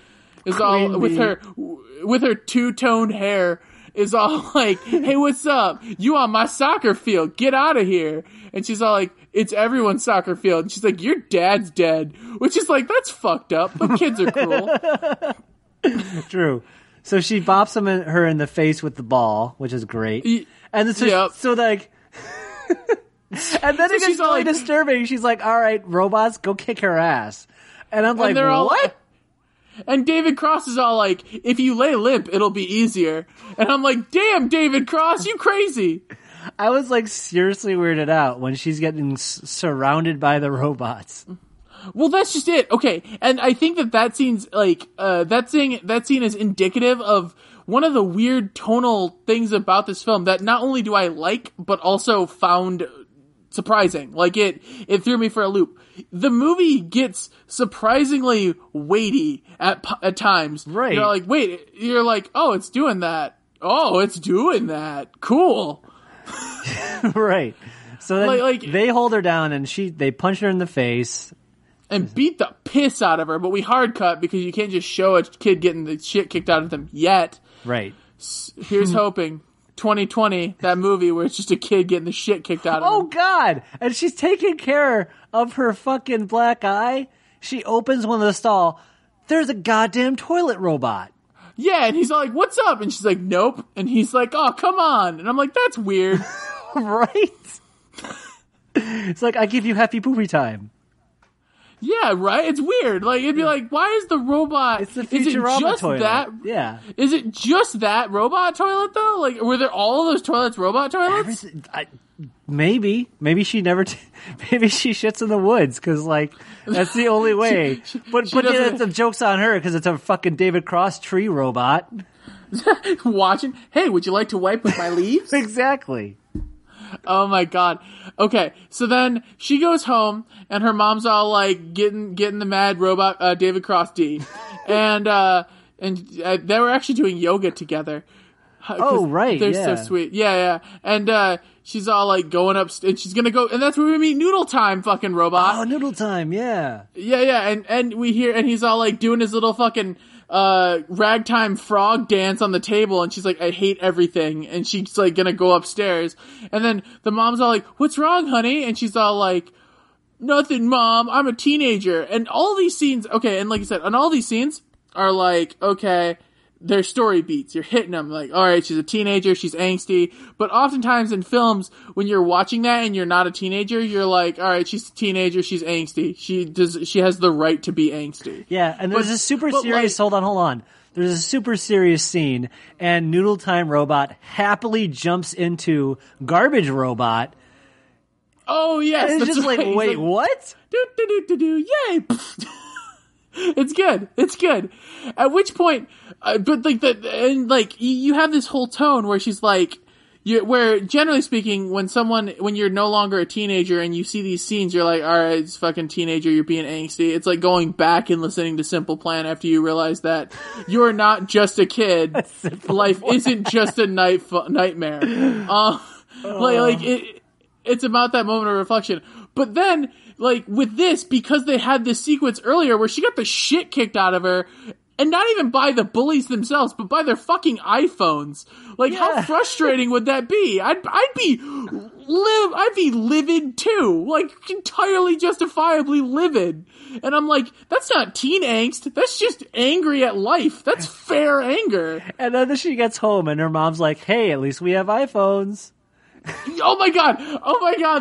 is with her two-toned hair is all like, "Hey, what's up? You on my soccer field? Get out of here!" And she's all like, "It's everyone's soccer field." And she's like, "Your dad's dead," which is like, that's fucked up. But kids are cruel. True. So she bops her in the face with the ball, which is great. And so like, and then it gets really disturbing. She's like, "All right, robots, go kick her ass." And I'm like, "What?" And David Cross is all like, "If you lay limp, it'll be easier." And I'm like, "Damn, David Cross, you crazy." I was like seriously weirded out when she's getting surrounded by the robots. Well, that's just it. Okay. And I think that scene's like, that scene is indicative of one of the weird tonal things about this film that not only do I like, but also found surprising. Like it threw me for a loop. The movie gets surprisingly weighty at times. Right. You're like, "Oh, it's doing that. Oh, it's doing that. Cool." Right. So then they hold her down and they punch her in the face. And beat the piss out of her, but we hard cut because you can't just show a kid getting the shit kicked out of them yet. Right. Here's hoping. 2020, that movie where it's just a kid getting the shit kicked out of him. Oh, God! And she's taking care of her fucking black eye. She opens one of the stall. There's a goddamn toilet robot. Yeah, and he's like, "What's up?" And she's like, "Nope." And he's like, "Oh, come on." And I'm like, "That's weird." Right? It's like, I give you happy poopy time. Yeah, right? It's weird. Like, it'd be like, why is the robot... It's the Futurama toilet. That? Yeah. Is it just that robot toilet, though? Like, were there all of those toilets robot toilets? Maybe. Maybe she never... maybe she shits in the woods, because, like, that's the only way. But the joke's on her, because it's a fucking David Cross tree robot. Watching, hey, would you like to wipe with my leaves? Exactly. Oh my god. Okay, so then she goes home, and her mom's all like getting the mad robot David Cross D, and they were actually doing yoga together. Oh right, they're so sweet. Yeah, and she's all like going up, and she's gonna go, and that's where we meet Noodle Time, fucking robot. Oh, Noodle Time, yeah, and we hear, and he's all like doing his little fucking ragtime frog dance on the table, and she's like, I hate everything, and she's like gonna go upstairs, and then the mom's all like, what's wrong, honey? And she's all like, nothing, Mom, I'm a teenager. And all these scenes, okay, and like I said, and all these scenes are like, okay, they're story beats. You're hitting them like, all right, she's a teenager, she's angsty. But oftentimes in films, when you're watching that and you're not a teenager, you're like, all right, she's a teenager, she's angsty. She has the right to be angsty. Yeah, and there's a super serious, hold on. There's a super serious scene, and Noodle Time Robot happily jumps into Garbage Robot. Oh, yes. And it's just like, wait, what? Yay! It's good. At which point, but like you have this whole tone where she's like, where generally speaking, when you're no longer a teenager and you see these scenes, you're like, all right, it's fucking teenager, you're being angsty. It's like going back and listening to Simple Plan after you realize that you're not just a kid. Life isn't just a nightmare. It's about that moment of reflection. But then, like, with this, because they had this sequence earlier where she got the shit kicked out of her, and not even by the bullies themselves, but by their fucking iPhones. Like, how frustrating would that be? I'd be livid too. Like, entirely justifiably livid. And I'm like, that's not teen angst. That's just angry at life. That's fair anger. And then she gets home and her mom's like, hey, at least we have iPhones. Oh my god,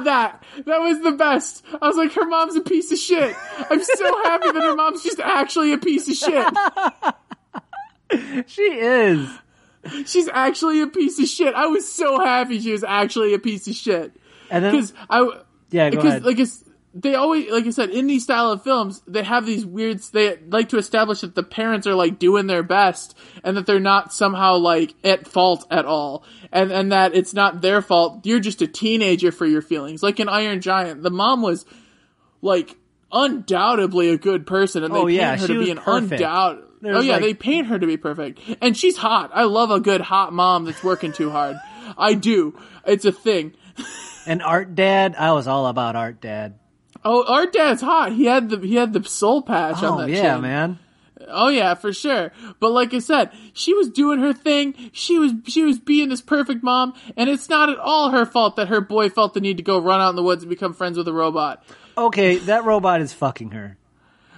that was the best. I was like, her mom's a piece of shit. I'm so happy that her mom's just actually a piece of shit. She is. She's actually a piece of shit. I was so happy she was actually a piece of shit. And then, go ahead. They always, like I said, in these style of films, they have these they like to establish that the parents are like doing their best and that they're not somehow like at fault at all. And that it's not their fault. You're just a teenager for your feelings. Like in Iron Giant, the mom was like undoubtedly a good person, and they paint her to be an undoubted. They paint her to be perfect. And she's hot. I love a good hot mom that's working too hard. I do. It's a thing. And Art Dad, I was all about Art Dad. Oh, Art Dad's hot. He had the soul patch on that chin. Oh yeah, man. Oh yeah, for sure. But like I said, she was doing her thing. She was being this perfect mom, and it's not at all her fault that her boy felt the need to go run out in the woods and become friends with a robot. Okay, that robot is fucking her.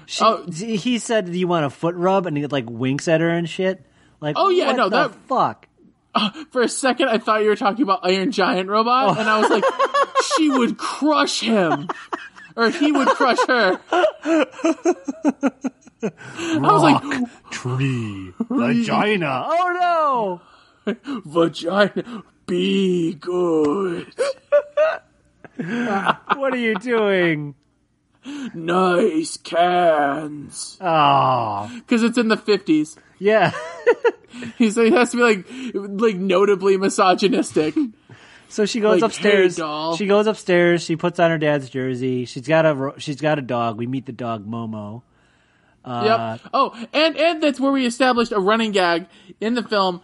He said, "Do you want a foot rub?" And he like winks at her and shit. Like, what the fuck? For a second, I thought you were talking about Iron Giant Robot, and I was like, she would crush him. Or he would crush her. I was like, tree, vagina. Oh no! Vagina, be good. What are you doing? Nice cans. Oh. Because it's in the 50s. Yeah. He has to be like notably misogynistic. So she goes upstairs. Hey, doll. She goes upstairs. She puts on her dad's jersey. She's got a dog. We meet the dog Momo. Yep. Oh, and that's where we established a running gag in the film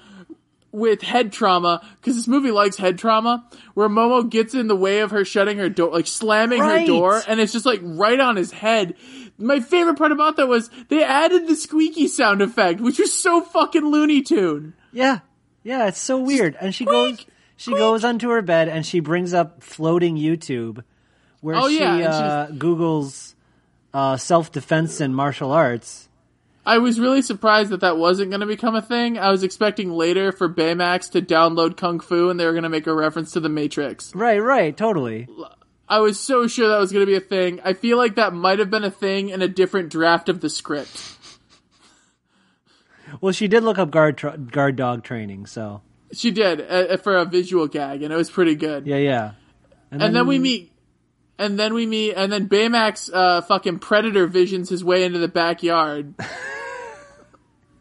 with head trauma, because this movie likes head trauma, where Momo gets in the way of her shutting her door, like slamming her door, and it's just like right on his head. My favorite part about that was they added the squeaky sound effect, which was so fucking Looney Tune. Yeah. Yeah, it's so weird. And she goes onto her bed and she brings up floating YouTube, where she Googles self-defense and martial arts. I was really surprised that wasn't going to become a thing. I was expecting later for Baymax to download Kung Fu and they were going to make a reference to The Matrix. Right, totally. I was so sure that was going to be a thing. I feel like that might have been a thing in a different draft of the script. Well, she did look up guard dog training, so. She did, for a visual gag, and it was pretty good. Yeah. And then we meet, and then Baymax, fucking Predator visions his way into the backyard.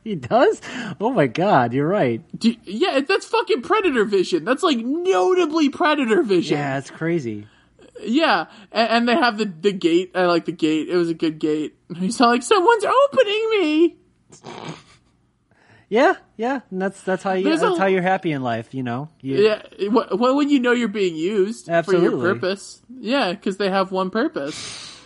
He does? Oh my god, you're right. Yeah, that's fucking Predator vision. That's like notably Predator vision. Yeah, it's crazy. Yeah, and they have the gate. I like the gate. It was a good gate. He's like, someone's opening me. Yeah, and that's how you're happy in life, you know. Yeah, when you know you're being used Absolutely. for your purpose. Yeah, because they have one purpose,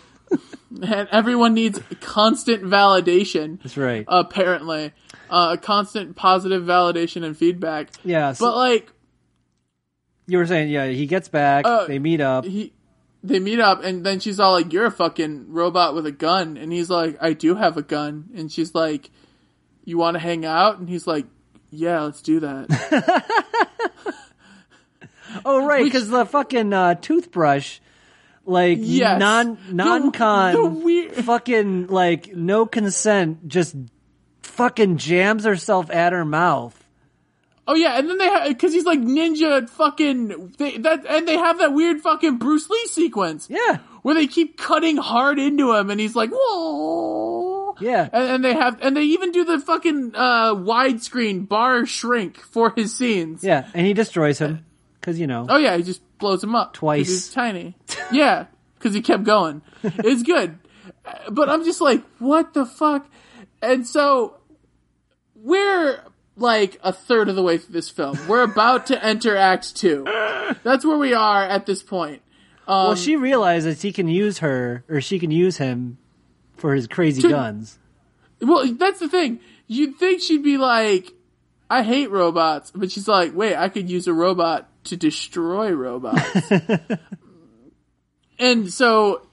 and everyone needs constant validation. That's right. Apparently, constant positive validation and feedback. Yeah, but like you were saying, yeah, he gets back. They meet up. They meet up, and then she's all like, "You're a fucking robot with a gun," and he's like, "I do have a gun," and she's like, "You want to hang out?" And he's like, "Yeah, let's do that." Oh, right, because the fucking toothbrush, like, yes. non-con, the weird... fucking, like, no consent, just fucking jams herself at her mouth. Oh, yeah, and then because he's like ninja fucking, and they have that weird fucking Bruce Lee sequence. Yeah. Where they keep cutting hard into him, and he's like, whoa. Yeah. And they even do the fucking widescreen bar shrink for his scenes. Yeah, and he destroys him, because, you know. Oh, yeah, he just blows him up. Twice. He's tiny. Yeah, because he kept going. It's good. But I'm just like, what the fuck? And so, we're like a third of the way through this film. We're about to enter Act 2. That's where we are at this point. Well, she realizes he can use her, or she can use him for his crazy guns. Well, that's the thing. You'd think she'd be like, I hate robots. But she's like, wait, I could use a robot to destroy robots. And so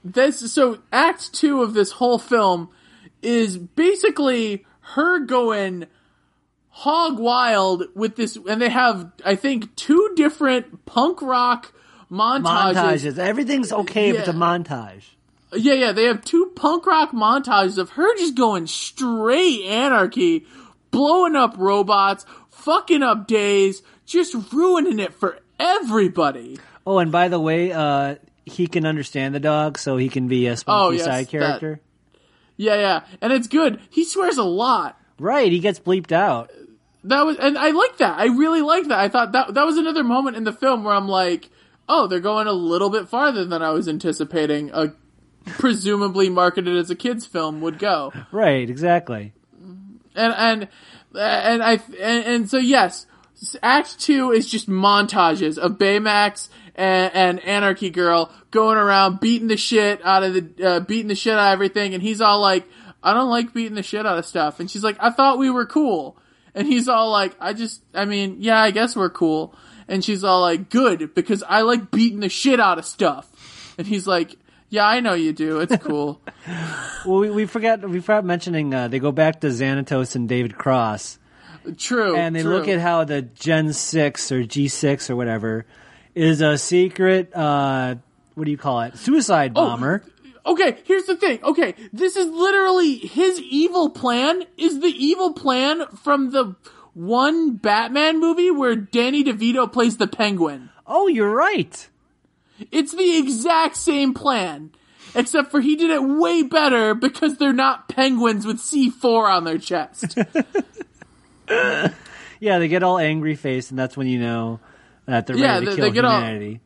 Act 2 of this whole film is basically her going hog wild with this, and they have, I think, 2 different punk rock montages. Everything's okay with the montage. Yeah, they have 2 punk rock montages of her just going straight anarchy, blowing up robots, fucking up days, just ruining it for everybody. Oh, and by the way, he can understand the dog, so he can be a spunky side character. Yeah, and it's good. He swears a lot. Right, he gets bleeped out. And I like that. I really like that. I thought that was another moment in the film where I'm like, oh, they're going a little bit farther than I was anticipating a presumably marketed as a kids film would go. Right, exactly. And so yes, Act 2 is just montages of Baymax and Anarchy Girl going around beating the shit out of everything, and he's all like, I don't like beating the shit out of stuff. And she's like, I thought we were cool. And he's all like, I guess we're cool. And she's all like, good, because I like beating the shit out of stuff. And he's like, yeah, I know you do. It's cool. Well, we forgot mentioning, they go back to Xanatos and David Cross. True. And they look at how the Gen 6 or G6 or whatever is a secret, what do you call it? Suicide bomber. Okay, here's the thing. Okay, this is literally his evil plan is the evil plan from the one Batman movie where Danny DeVito plays the Penguin. Oh, you're right. It's the exact same plan, except for he did it way better because they're not penguins with C4 on their chest. Yeah, they get all angry faced, and that's when you know that they're ready to kill humanity.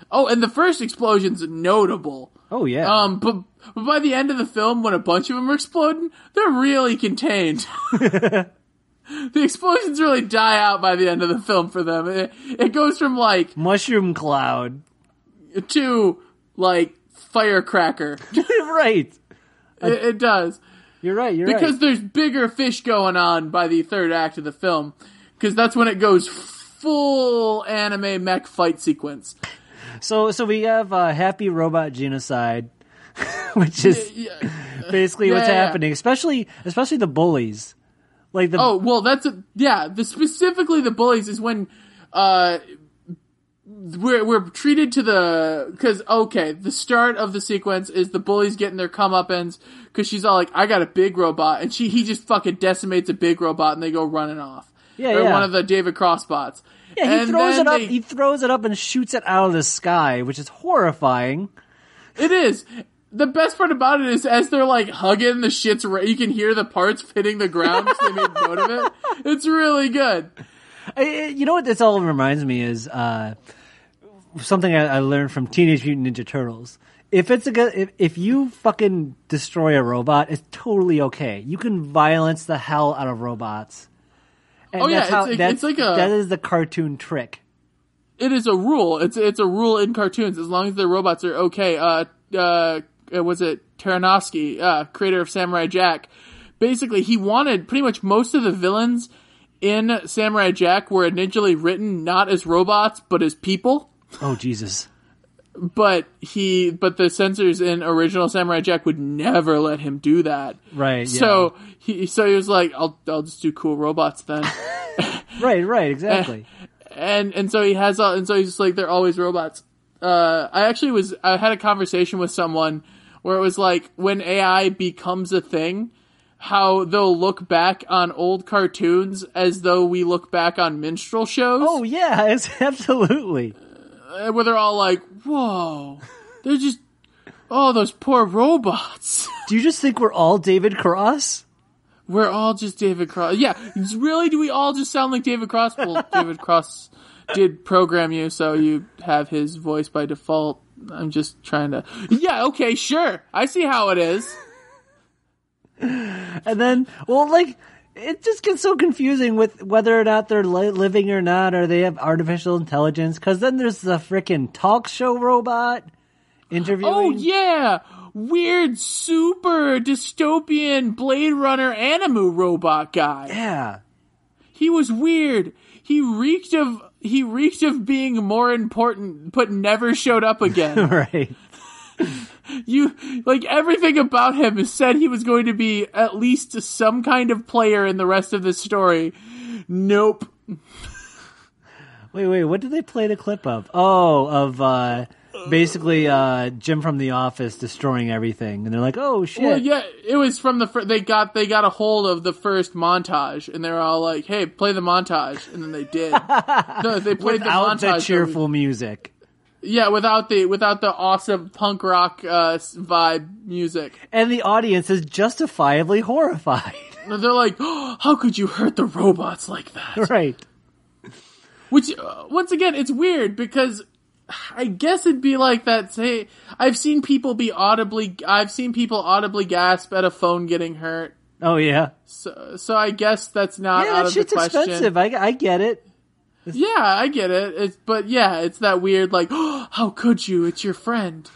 And the first explosion's notable. Oh, yeah. But by the end of the film, when a bunch of them are exploding, they're really contained. The explosions really die out by the end of the film for them. It goes from, like... mushroom cloud. To, like, firecracker. Right. It does. You're right, because there's bigger fish going on by the third act of the film. Because that's when it goes full anime mech fight sequence. So we have Happy Robot Genocide, which is basically what's happening, especially the bullies. Like specifically the bullies is when we're treated to the start of the sequence is the bullies getting their comeuppance because she's all like, I got a big robot, and he just fucking decimates a big robot and they go running off. One of the David Cross bots. Yeah, he throws it up and shoots it out of the sky, which is horrifying. It is. The best part about it is as they're like hugging, the shit's you can hear the parts hitting the ground because they made note of it. It's really good. You know what this all reminds me is something I learned from Teenage Mutant Ninja Turtles. If you fucking destroy a robot, it's totally okay. You can violence the hell out of robots. And that is the cartoon trick. It is a rule. It's a rule in cartoons. As long as the robots are okay. Was it Taranowski, creator of Samurai Jack? Basically, he wanted pretty much most of the villains in Samurai Jack were initially written not as robots but as people. Oh Jesus! But the censors in original Samurai Jack would never let him do that. Right. So he was like, I'll just do cool robots then. Right. Exactly. And so he has and so he's just like, they're always robots. I had a conversation with someone where it was like, when AI becomes a thing, how they'll look back on old cartoons as though we look back on minstrel shows. Oh yeah, it's absolutely. Where they're all like, whoa, they're just, those poor robots. Do you just think we're all David Cross? We're all just David Cross. Yeah, really? Do we all just sound like David Cross? Well, David Cross did program you, so you have his voice by default. I'm just trying to... Yeah, okay, sure. I see how it is. And then, it just gets so confusing with whether or not they're living or not, or they have artificial intelligence, because then there's the frickin' talk show robot interviewing. Oh, yeah! Weird, super dystopian Blade Runner Animu robot guy. Yeah. He was weird. He reeked of being more important, but never showed up again. Right. Everything about him said he was going to be at least some kind of player in the rest of the story. Nope. Wait, what did they play the clip of? Oh, of, basically, Jim from The Office destroying everything, and they're like, "Oh shit!" Well, yeah, it was from they got a hold of the first montage, and they were all like, "Hey, play the montage," and then they did. No, they played without the montage. The cheerful music. Yeah, without the awesome punk rock vibe music, and the audience is justifiably horrified. They're like, oh, "How could you hurt the robots like that?" Right. Which, once again, it's weird because. I guess it'd be like that. Say, I've seen people audibly gasp at a phone getting hurt. Oh yeah. So I guess that's not out of the question. Yeah, shit's expensive. I get it. Yeah, I get it. It's that weird like, oh, how could you? It's your friend.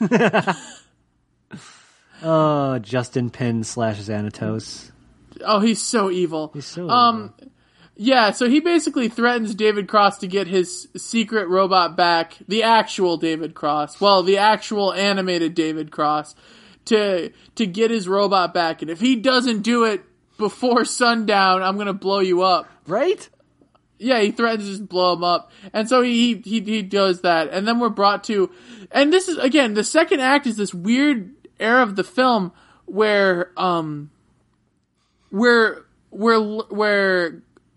Oh, Justin Penn / Xanatos. Oh, he's so evil. He's so evil. Yeah, so he basically threatens David Cross to get his secret robot back, the actual David Cross, the actual animated David Cross, to get his robot back. And if he doesn't do it before sundown, I'm gonna blow you up. Right? Yeah, he threatens to just blow him up. And so he does that. And then we're brought to, and this is, again, the second act is this weird era of the film where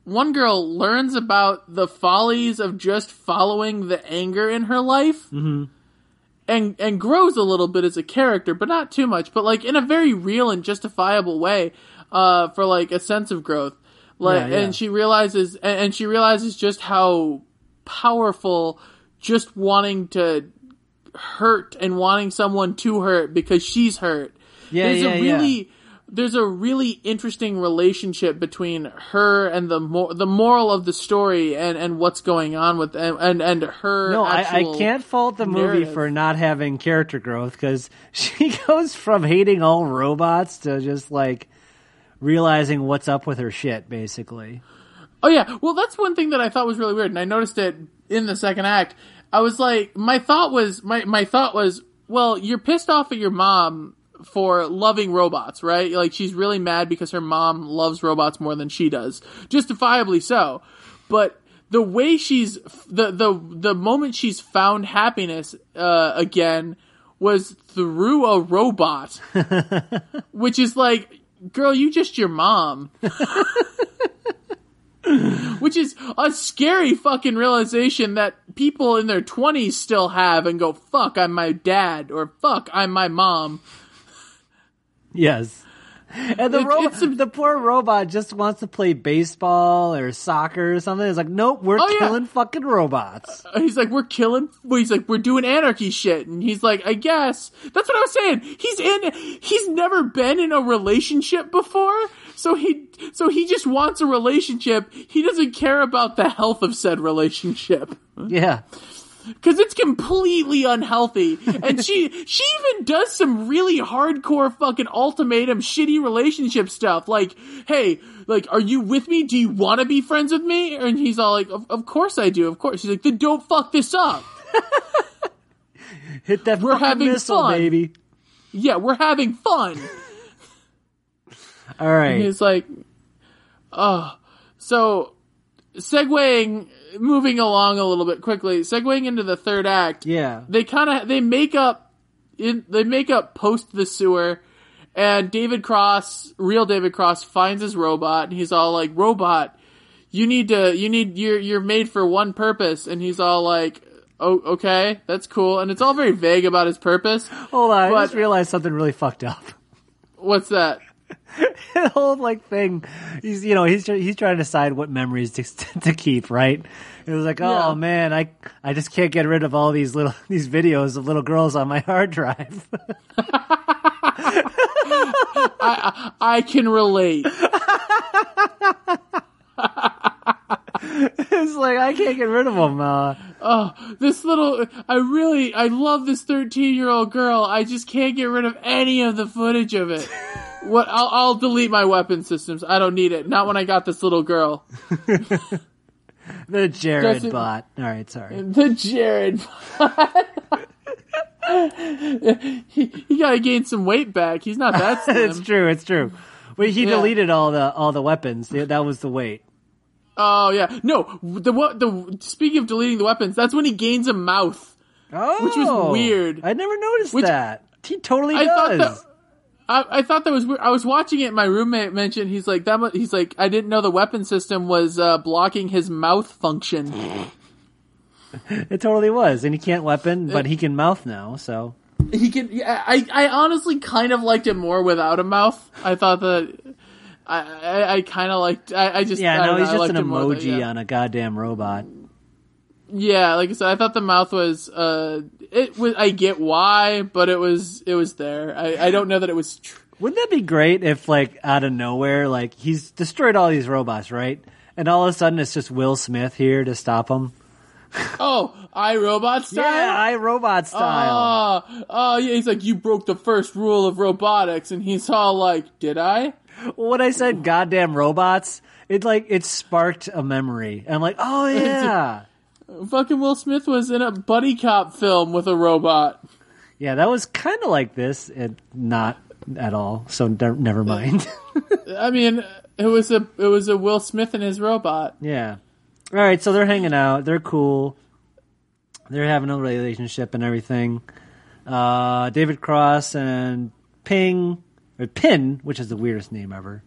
one girl learns about the follies of just following the anger in her life, and grows a little bit as a character, but not too much, but in a very real and justifiable way, for a sense of growth. And she realizes just how powerful just wanting to hurt and wanting someone to hurt because she's hurt. There's a really interesting relationship between her and the moral of the story and what's going on with and her. No, I can't fault the movie for not having character growth because she goes from hating all robots to just realizing what's up with her shit, basically. Oh yeah, well that's one thing that I thought was really weird, and I noticed it in the second act. I was like, my thought was, well, you're pissed off at your mom for loving robots, right? Like, she's really mad because her mom loves robots more than she does. Justifiably so. But the way the moment she's found happiness, again, was through a robot. Which is like, girl, you just your mom. Which is a scary fucking realization that people in their 20s still have and go, fuck, I'm my dad, or fuck, I'm my mom. Yes. And the poor robot just wants to play baseball or soccer or something. It's like, nope, we're killing fucking robots. He's like, we're doing anarchy shit. And he's like, I guess. That's what I was saying. He's never been in a relationship before. So he just wants a relationship. He doesn't care about the health of said relationship. Yeah. Because it's completely unhealthy. And she even does some really hardcore fucking ultimatum shitty relationship stuff. Like, hey, like, are you with me? Do you want to be friends with me? And he's all like, of course I do, of course. She's like, then don't fuck this up. Hit that fucking missile, fun. baby. Yeah, we're having fun. All right. And he's like, so moving along a little bit quickly, segueing into the third act. Yeah. They make up post the sewer, and real David Cross finds his robot, and he's all like, robot, you're made for one purpose. And he's all like, oh, okay, that's cool. And it's all very vague about his purpose. Hold on, I just realized something really fucked up. What's that? The whole like thing, he's trying to decide what memories to keep, right? It was like, oh man, I just can't get rid of all these videos of little girls on my hard drive. I can relate. It's like, I can't get rid of them. I love this 13-year-old girl. I just can't get rid of any of the footage of it. What? I'll delete my weapon systems. I don't need it. Not when I got this little girl. The Jared bot. All right, sorry. The Jared bot. he gotta gain some weight back. He's not that slim. It's true. But he deleted all the weapons. That was the weight. Oh yeah. No, speaking of deleting the weapons, that's when he gains a mouth. Oh, which was weird. I never noticed that. He totally does. I thought that was weird. I was watching it, and my roommate mentioned, he's like, I didn't know the weapon system was blocking his mouth function. It totally was, and he can't weapon, but he can mouth now, so. He can, yeah, I honestly kind of liked it more without a mouth. I thought that, I kind of liked, he's just an emoji on a goddamn robot. Yeah, like I said, I thought the mouth was, I get why, but it was there. I don't know that it was true. Wouldn't that be great if, like, out of nowhere, like, he's destroyed all these robots, right? And all of a sudden it's just Will Smith here to stop him. Oh, iRobot style? Yeah, iRobot style. Oh, yeah, he's like, you broke the first rule of robotics, and he's all like, did I? Well, when I said goddamn robots, it sparked a memory. And I'm like, oh yeah. Fucking Will Smith was in a buddy cop film with a robot. Yeah, that was kind of like this, and not at all. So never mind. I mean, it was a Will Smith and his robot. Yeah. All right, so they're hanging out. They're cool. They're having a relationship and everything. David Cross and Pin, which is the weirdest name ever.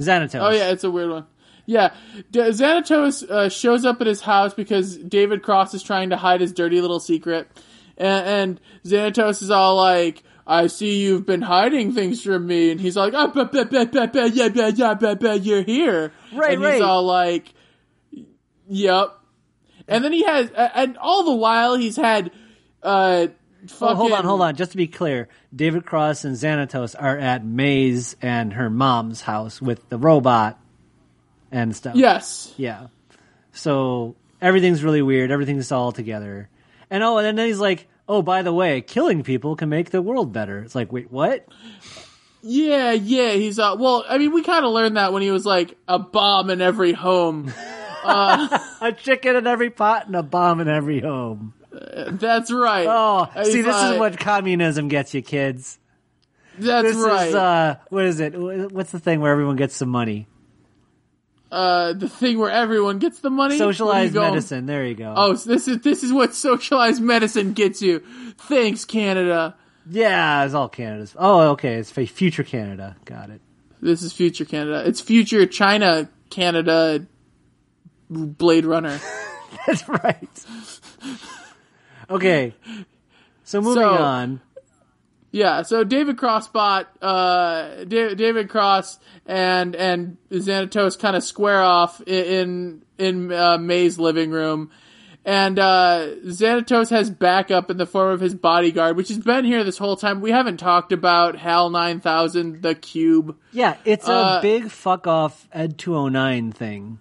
Xanatos. Oh yeah, it's a weird one. Yeah, Xanatos shows up at his house because David Cross is trying to hide his dirty little secret. And Xanatos is all like, I see you've been hiding things from me. And he's like, you're here. Right, and he's all like, yep. And then he has, and all the while he's had, fucking... Hold on. Just to be clear, David Cross and Xanatos are at May's and her mom's house with the robot and stuff. Yes. Yeah. So everything's really weird. Everything's all together. And then he's like, oh, by the way, killing people can make the world better. It's like, wait, what? Yeah. He's, well, I mean, we kind of learned that when he was like, a bomb in every home. A chicken in every pot and a bomb in every home. That's right. Oh, see, this is what communism gets you, kids. That's right. What is it? What's the thing where everyone gets some money? The thing where everyone gets the money? Socialized medicine. There you go. Oh, so this is what socialized medicine gets you. Thanks, Canada. Yeah, it's all Canada's. Oh, okay. It's future Canada. Got it. This is future Canada. It's future China, Canada, Blade Runner. That's right. Okay. So moving on. Yeah, so David Cross David Cross and Xanatos kind of square off in May's living room. And Xanatos has backup in the form of his bodyguard, which has been here this whole time. We haven't talked about HAL 9000, the cube. Yeah, it's a big fuck off Ed 209 thing.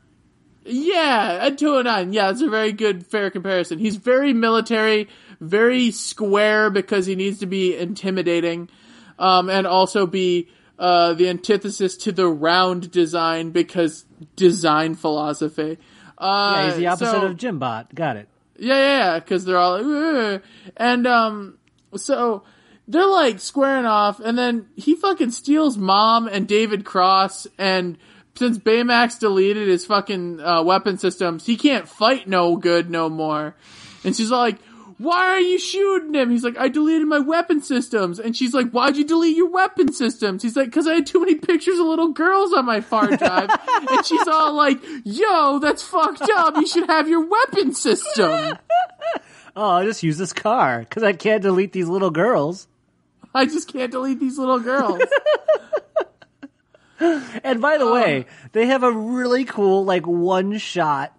Yeah, Ed 209. Yeah, it's a very good, fair comparison. He's very military, very square because he needs to be intimidating, and also be the antithesis to the round design because design philosophy. Yeah, he's the opposite of Jimbot. Got it. Yeah, because they're all like, ugh. And so they're like squaring off, and then he fucking steals Mom and David Cross, and since Baymax deleted his fucking weapon systems, he can't fight no good no more. And she's like, why are you shooting him? He's like, I deleted my weapon systems. And she's like, why'd you delete your weapon systems? He's like, because I had too many pictures of little girls on my hard drive. And she's all like, yo, that's fucked up. You should have your weapon system. Oh, I'll just use this car because I can't delete these little girls. I just can't delete these little girls. And by the way, they have a really cool, like, one shot,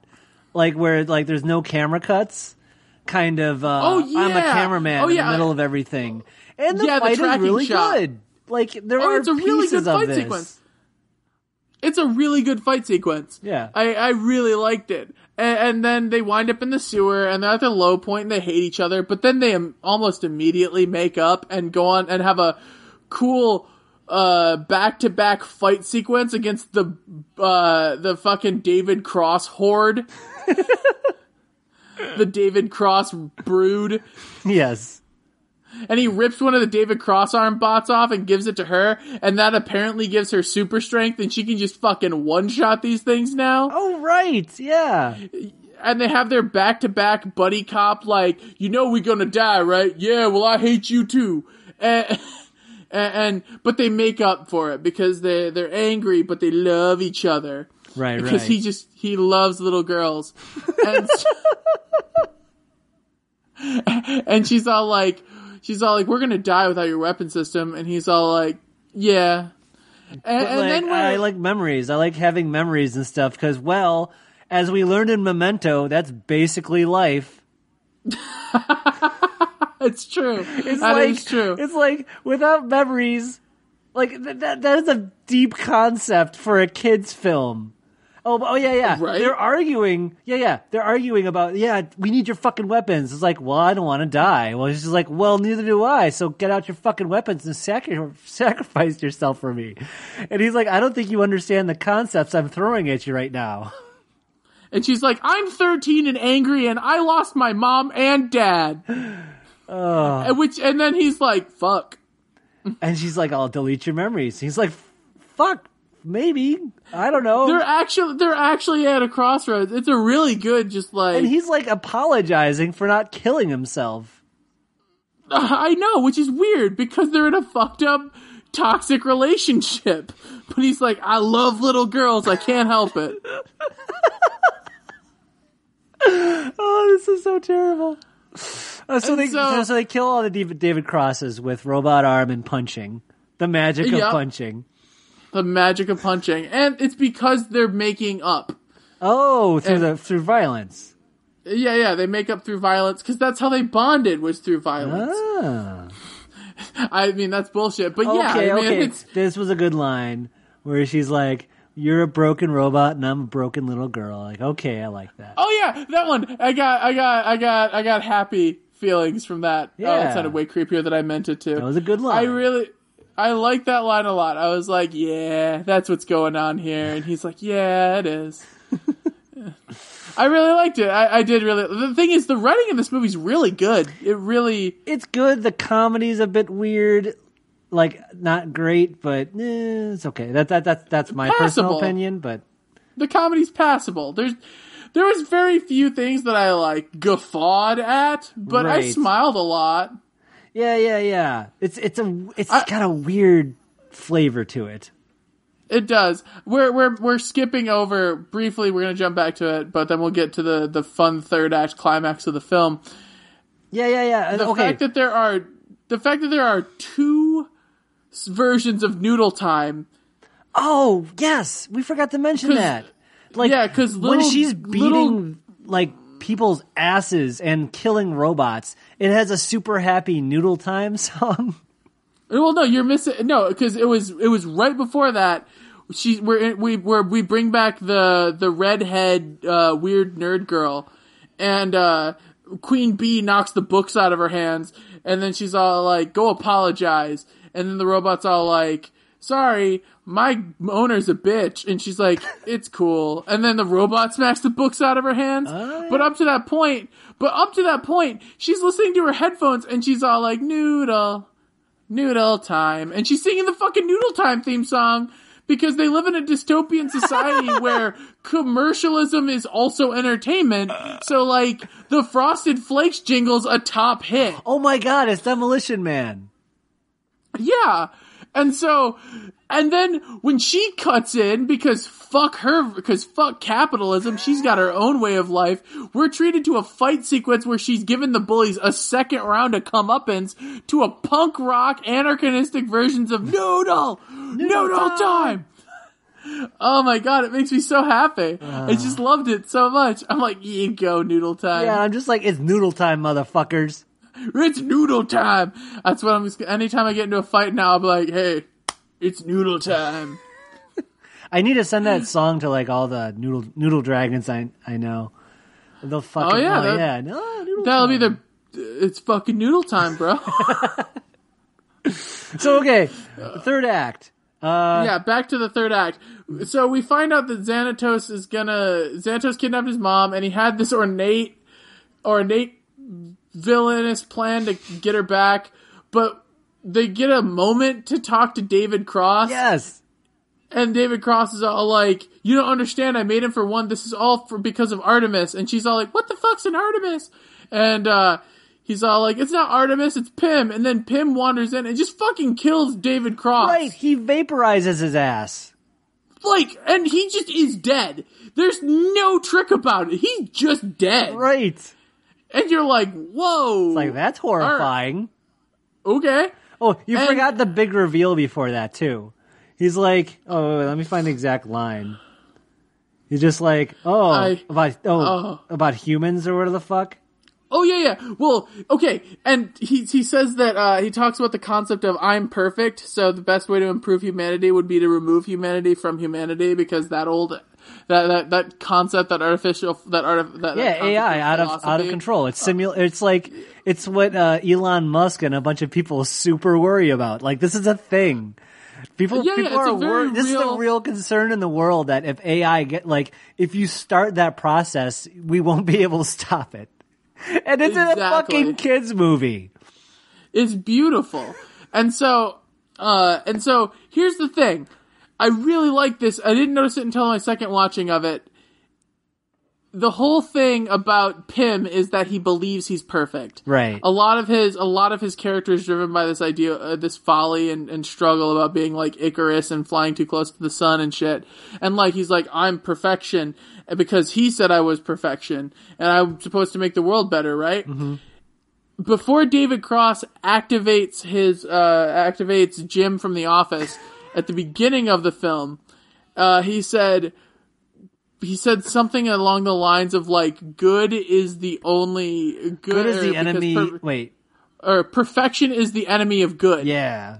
like, where, like, there's no camera cuts. Kind of, I'm a cameraman in the middle of everything. And the fight is really good. Like, there are it's a really good fight this. sequence. It's a really good fight sequence. Yeah. I really liked it. And then they wind up in the sewer, and they're at the low point, and they hate each other, but then they almost immediately make up and go on and have a cool back-to-back fight sequence against the fucking David Cross horde. The David Cross brood. Yes. And he rips one of the David Cross arm bots off and gives it to her, and that apparently gives her super strength, and she can just fucking one-shot these things now. Oh, right, yeah. And they have their back-to-back buddy cop, like, you know we're gonna die, right? Yeah, well, I hate you too. But they make up for it because they're angry, but they love each other. Right, because he loves little girls. And she's all like, we're gonna die without your weapon system. And he's all like, yeah. And then I like memories. I like having memories and stuff because, well, as we learned in Memento, that's basically life. It's true. It's true. It's like without memories, like that is a deep concept for a kid's film. Oh yeah. Right? They're arguing. Yeah. They're arguing about, we need your fucking weapons. It's like, well, I don't want to die. Well, she's like, well, neither do I. So get out your fucking weapons and sacrifice yourself for me. And he's like, I don't think you understand the concepts I'm throwing at you right now. And she's like, I'm 13 and angry and I lost my mom and dad. And then he's like, fuck. And she's like, I'll delete your memories. He's like, fuck. Maybe. I don't know. They're actually at a crossroads. It's a really good, just like... And he's like apologizing for not killing himself. I know, which is weird because they're in a fucked up, toxic relationship. But he's like, I love little girls. I can't help it. Oh, this is so terrible. So they kill all the David Crosses with robot arm and punching. The magic of punching. The magic of punching. And it's because they're making up. Oh, through violence. Yeah, they make up through violence, because that's how they bonded, was through violence. Ah. I mean, that's bullshit, but okay. This was a good line, where she's like, you're a broken robot and I'm a broken little girl. Like, okay, I like that. Oh yeah, that one. I got happy feelings from that. Yeah. Oh, it sounded way creepier than I meant it to. That was a good line. I like that line a lot. I was like, yeah, that's what's going on here. And he's like, yeah, it is. I really liked it. I did really. The thing is, the writing in this movie is really good. It's good. The comedy's a bit weird. like not great, but it's okay. That's my personal opinion. But the comedy's passable. There was very few things that I like guffawed at, but I smiled a lot. Yeah. It's got a weird flavor to it. It does. We're skipping over briefly. We're gonna jump back to it, but then we'll get to the fun third act climax of the film. Yeah. The fact that there are two versions of Noodle Time. Oh yes, we forgot to mention that. Like, yeah, because when she's beating like people's asses and killing robots, it has a super happy Noodle Time song. Well, no, you're missing. No, because it was right before that. We bring back the redhead weird nerd girl, and Queen Bee knocks the books out of her hands, and then she's all like, "Go apologize," and then the robot's all like, "Sorry, my owner's a bitch," and she's like, "It's cool," and then the robot smacks the books out of her hands. But up to that point, she's listening to her headphones, and she's all like, "Noodle time," and she's singing the fucking Noodle Time theme song because they live in a dystopian society where commercialism is also entertainment. So like the Frosted Flakes jingle's a top hit. Oh my god, it's Demolition Man. Yeah. And then when she cuts in, because fuck capitalism, she's got her own way of life, we're treated to a fight sequence where she's given the bullies a second round of comeuppance to a punk rock anarchistic versions of Noodle Time. Oh my god, it makes me so happy. I just loved it so much. I'm like, you go Noodle Time. Yeah, I'm just like, it's Noodle Time, motherfuckers. It's Noodle Time. That's what anytime I get into a fight now, I'll be like, hey, it's Noodle Time. I need to send that song to like all the noodle dragons I know. They'll fucking that'll be it's fucking Noodle Time, bro. So okay, third act. Back to the third act. So we find out that Xanatos kidnapped his mom, and he had this ornate villainous plan to get her back, but they get a moment to talk to David Cross. Yes. And David Cross is all like, you don't understand, I made him for one, this is all because of Artemis. And she's all like, what the fuck's an Artemis? And he's all like, it's not Artemis, it's Pym. And then Pym wanders in and just fucking kills David Cross. Right, he vaporizes his ass. Like, and he just is dead. There's no trick about it. He's just dead. Right. And you're like, whoa. It's like, that's horrifying. Okay. Oh, you forgot the big reveal before that, too. He's like, let me find the exact line. He's just like, about humans or whatever the fuck. Oh, yeah. Well, okay. And he says that, he talks about the concept of I'm perfect, so the best way to improve humanity would be to remove humanity from humanity, because that concept, AI out of control. It's what Elon Musk and a bunch of people super worry about. Like, this is a thing. People are worried. This is a real concern in the world, that if AI if you start that process, we won't be able to stop it. And it's in a fucking kids movie. It's beautiful. And so here's the thing. I really like this. I didn't notice it until my second watching of it. The whole thing about Pym is that he believes he's perfect. Right. A lot of his character is driven by this idea, this folly and struggle about being like Icarus and flying too close to the sun and shit. And like, he's like, I'm perfection because he said I was perfection and I'm supposed to make the world better, right? Mm-hmm. Before David Cross activates Jim from The Office at the beginning of the film, he said something along the lines of like, good is the enemy. Or perfection is the enemy of good. Yeah.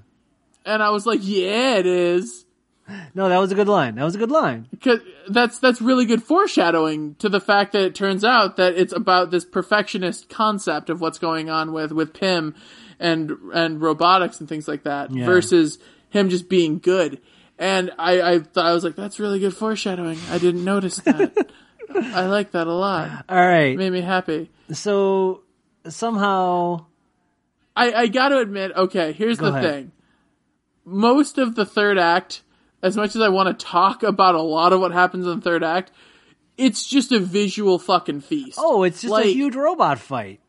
And I was like, yeah, it is. No, that was a good line. Because that's really good foreshadowing to the fact that it turns out that it's about this perfectionist concept of what's going on with Pym and robotics and things like that, versus him just being good. And I was like, that's really good foreshadowing. I didn't notice that. I like that a lot. All right. It made me happy. So somehow I got to admit, okay, here's the thing. most of the third act, as much as I want to talk about a lot of what happens in the third act, it's just a visual fucking feast. Oh, it's just a huge robot fight.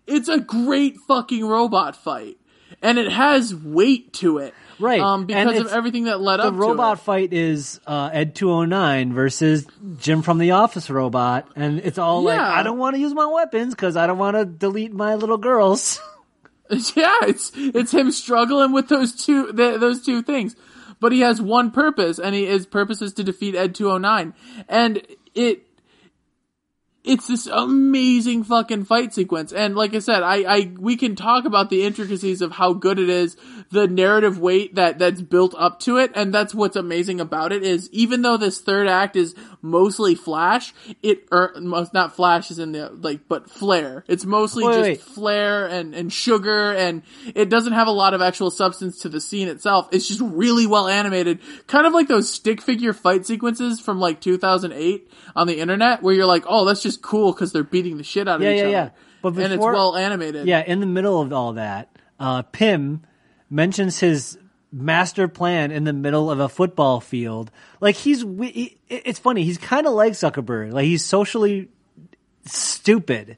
It's a great fucking robot fight. And it has weight to it. Right. Because of everything that led up to it. The robot fight is Ed 209 versus Jim from The Office robot. And it's all like, I don't want to use my weapons because I don't want to delete my little girls. Yeah, it's him struggling with those two things. But he has one purpose, and his purpose is to defeat Ed 209. And it's this amazing fucking fight sequence. And like I said, we can talk about the intricacies of how good it is, the narrative weight that's built up to it, and that's what's amazing about it is even though this third act is mostly Flash, not Flash is in the, but Flair. It's mostly Flair and sugar, and it doesn't have a lot of actual substance to the scene itself. It's just really well animated. Kind of like those stick figure fight sequences from 2008 on the internet, where you're like, oh, that's just cool because they're beating the shit out of each other. Yeah. But and it's well animated. Yeah, in the middle of all that, Pym mentions his master plan in the middle of a football field. It's funny. He's kind of like Zuckerberg. He's socially stupid.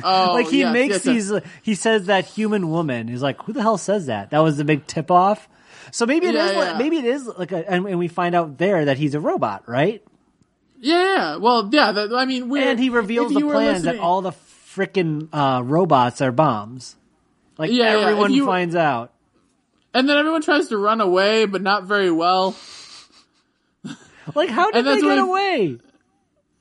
Oh, he makes these. He says that human woman. He's like, who the hell says that? That was the big tip off. So maybe it is. Maybe it is and we find out there that he's a robot, right? Yeah, well, yeah, and he reveals the plans that all the frickin' robots are bombs. Everyone finds out. And then everyone tries to run away, but not very well. How did they get away?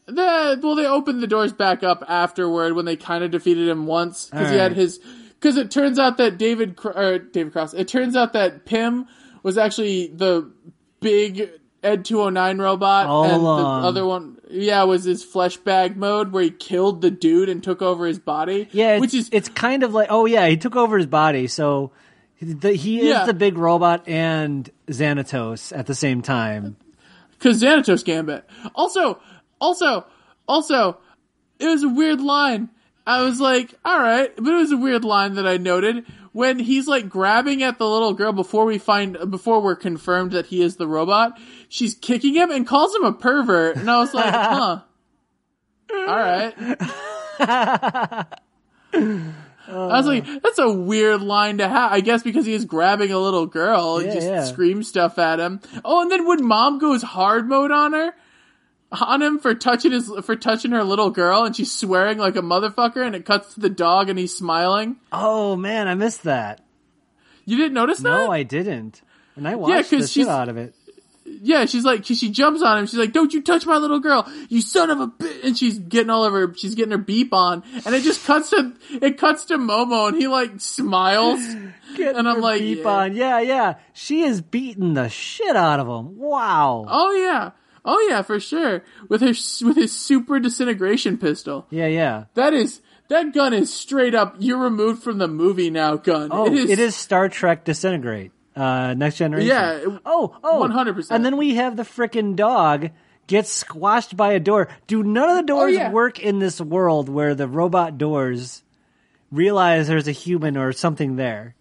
They opened the doors back up afterward when they kind of defeated him once. Because it turns out that David Cross, it turns out that Pym was actually the big Ed 209 robot, and the other one, was his flesh bag mode where he killed the dude and took over his body. Yeah, it's kind of like, he took over his body, so he is the big robot and Xanatos at the same time. Because Xanatos Gambit. Also, it was a weird line. I was like, alright, but it was a weird line that I noted. When he's grabbing at the little girl before we're confirmed that he is the robot, she's kicking him and calls him a pervert. And I was like, huh. Alright. I was like, that's a weird line to have. I guess because he is grabbing a little girl and screams stuff at him. Oh, and then when mom goes hard mode on him for touching her little girl, and she's swearing like a motherfucker, and it cuts to the dog and he's smiling. Oh man, I missed that. You didn't notice that? No, I didn't. And I watched the shit out of it. Yeah, she jumps on him. She's like, "Don't you touch my little girl, you son of a bitch!" And she's getting her beep on, and it just cuts to Momo, and he smiles, and I'm like, beep on, yeah. She is beating the shit out of him. Wow. Oh yeah, for sure. With his super disintegration pistol. Yeah. That gun is straight up, you're removed from the movie now gun. Oh, it is Star Trek Disintegrate. Next Generation. Yeah. 100%. And then we have the frickin' dog get squashed by a door. Do none of the doors work in this world where the robot doors realize there's a human or something there?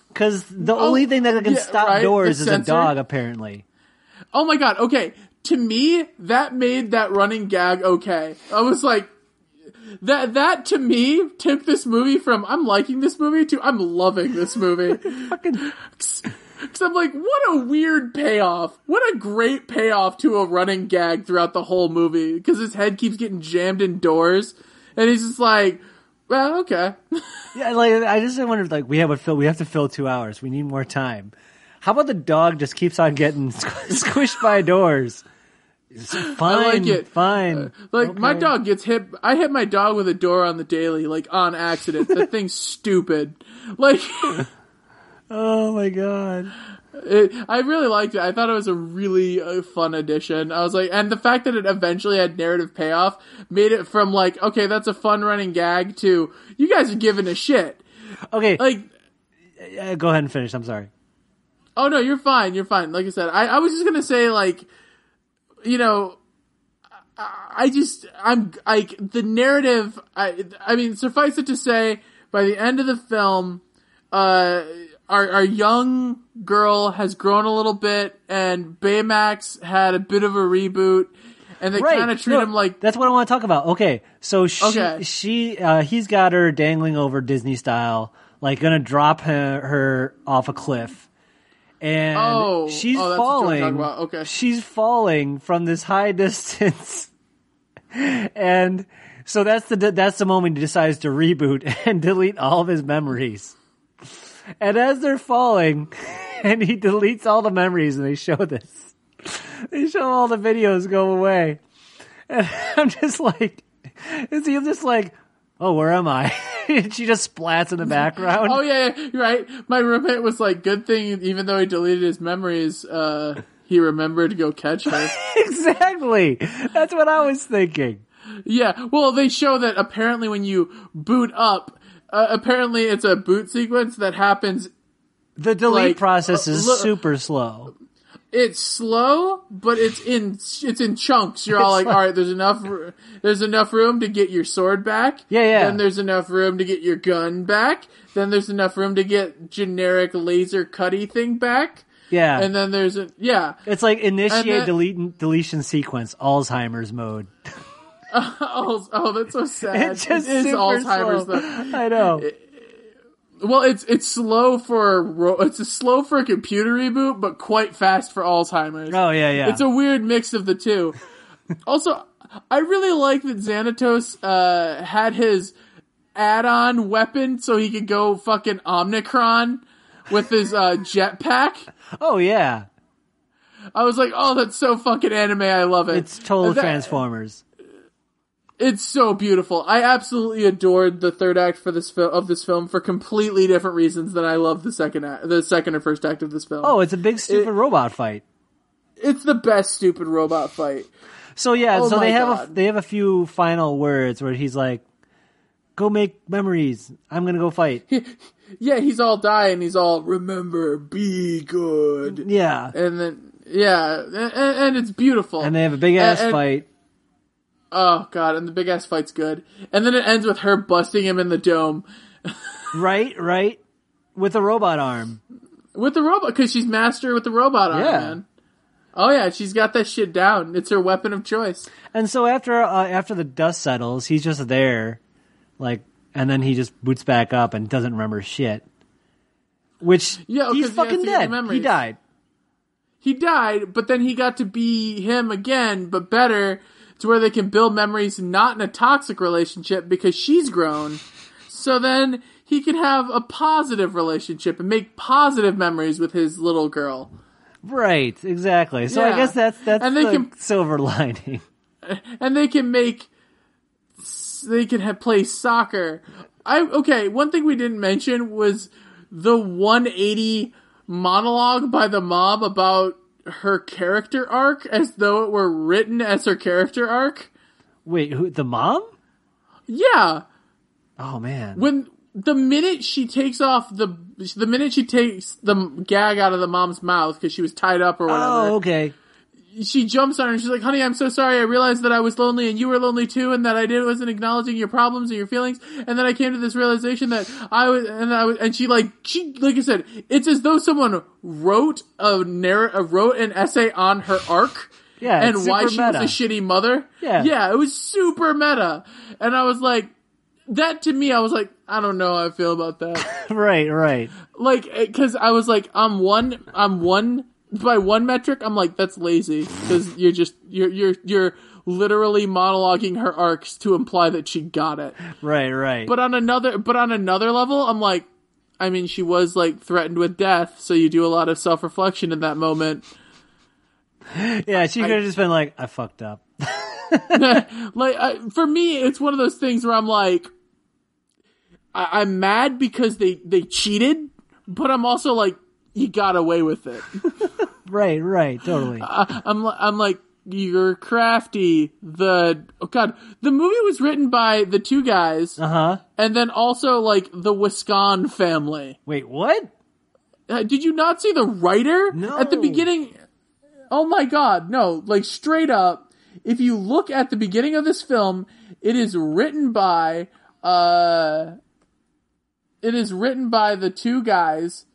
Because the only thing that can stop doors is a dog, apparently. Oh my god, okay. To me, that made that running gag okay. I was like, that to me took this movie from I'm liking this movie to I'm loving this movie. Because I'm like, what a weird payoff. What a great payoff to a running gag throughout the whole movie. Because his head keeps getting jammed in doors. And he's just like, well, okay. Yeah, I just wondered, we have to fill 2 hours. We need more time. How about the dog just keeps on getting squished by doors? Fine, I like it. Fine. Okay. My dog gets hit. I hit my dog with a door on the daily, on accident. That thing's stupid. Oh my god. I really liked it. I thought it was a really fun addition. I was like, and the fact that it eventually had narrative payoff made it from okay, that's a fun running gag to you guys are giving a shit. Okay. Go ahead and finish. I'm sorry. Oh no, you're fine. You're fine. Like I said, I was just gonna say the narrative, I mean, suffice it to say, by the end of the film, our young girl has grown a little bit, and Baymax had a bit of a reboot, and they kind of treat him like... That's what I want to talk about. Okay, so he's got her dangling over Disney style, like gonna drop her off a cliff. And she's falling. That's what you're talking about. Okay. She's falling from this high distance. And so that's the moment he decides to reboot and delete all of his memories. And as they're falling, and he deletes all the memories, and they show this. They show all the videos go away. And I'm just like, is he just like, oh, where am I? She just splats in the background. Oh, yeah, you're right. My roommate was like, good thing, even though he deleted his memories, he remembered to go catch her. Exactly. That's what I was thinking. Yeah, well, they show that apparently when you boot up, apparently it's a boot sequence that happens. The delete process is super slow. It's slow, but it's in chunks. You're all like, all right, there's enough room to get your sword back. Yeah. Then there's enough room to get your gun back. Then there's enough room to get generic laser cutty thing back. Yeah. And then It's like initiate deletion sequence, Alzheimer's mode. Oh, that's so sad. It is Alzheimer's slow. though. I know. Well, it's slow for a computer reboot, but quite fast for Alzheimer's. Oh yeah. It's a weird mix of the two. Also, I really like that Xanatos had his add-on weapon so he could go fucking Omnicron with his jetpack. Oh yeah. I was like, oh, that's so fucking anime. I love it. It's total Transformers. It's so beautiful. I absolutely adored the third act for this film for completely different reasons than I love the second or first act of this film. Oh, it's a big stupid robot fight. It's the best stupid robot fight. So yeah, so they have a few final words where he's like, "Go make memories. I'm gonna go fight." He's all dying. He's all, remember, be good. Yeah, and then and it's beautiful. And they have a big ass fight. Oh, God, and the big-ass fight's good. And then it ends with her busting him in the dome. Right. With a robot arm. With the robot, because she's master with the robot arm, man. Oh, yeah, she's got that shit down. It's her weapon of choice. And so after the dust settles, he's just there, like, and then he just boots back up and doesn't remember shit. Which, he's fucking dead. He died. He died, but then he got to be him again, but better... to where they can build memories not in a toxic relationship because she's grown. So then he can have a positive relationship and make positive memories with his little girl. Right, exactly. So I guess that's silver lining. And they can play soccer. One thing we didn't mention was the 180 monologue by the mom about her character arc as though it were written as her character arc. Wait, who, the mom? Yeah. Oh man. When the minute she takes the gag out of the mom's mouth because she was tied up or whatever. Oh, okay. She jumps on her and she's like, honey, I'm so sorry. I realized that I was lonely and you were lonely too and that I wasn't acknowledging your problems and your feelings. And then I came to this realization that she like I said, it's as though someone wrote an essay on her arc. Yeah. And why she was a shitty mother. Yeah. Yeah. It was super meta. And I was like, that to me, I was like, I don't know how I feel about that. Right. Like, cause I was like, by one metric, I'm like, that's lazy because you're literally monologuing her arcs to imply that she got it. Right. But on another level, I'm like, I mean, she was like threatened with death, so you do a lot of self-reflection in that moment. Yeah, she could have just been like, I fucked up. For me, it's one of those things where I'm like, I'm mad because they cheated, but I'm also like, you got away with it. Right, totally. I'm like, you're crafty. The movie was written by the two guys. Uh-huh. And then also, like, the Wisconsin family. Wait, what? Did you not see the writer? No. At the beginning? Oh my god, no. Like, straight up, if you look at the beginning of this film, it is written by the two guys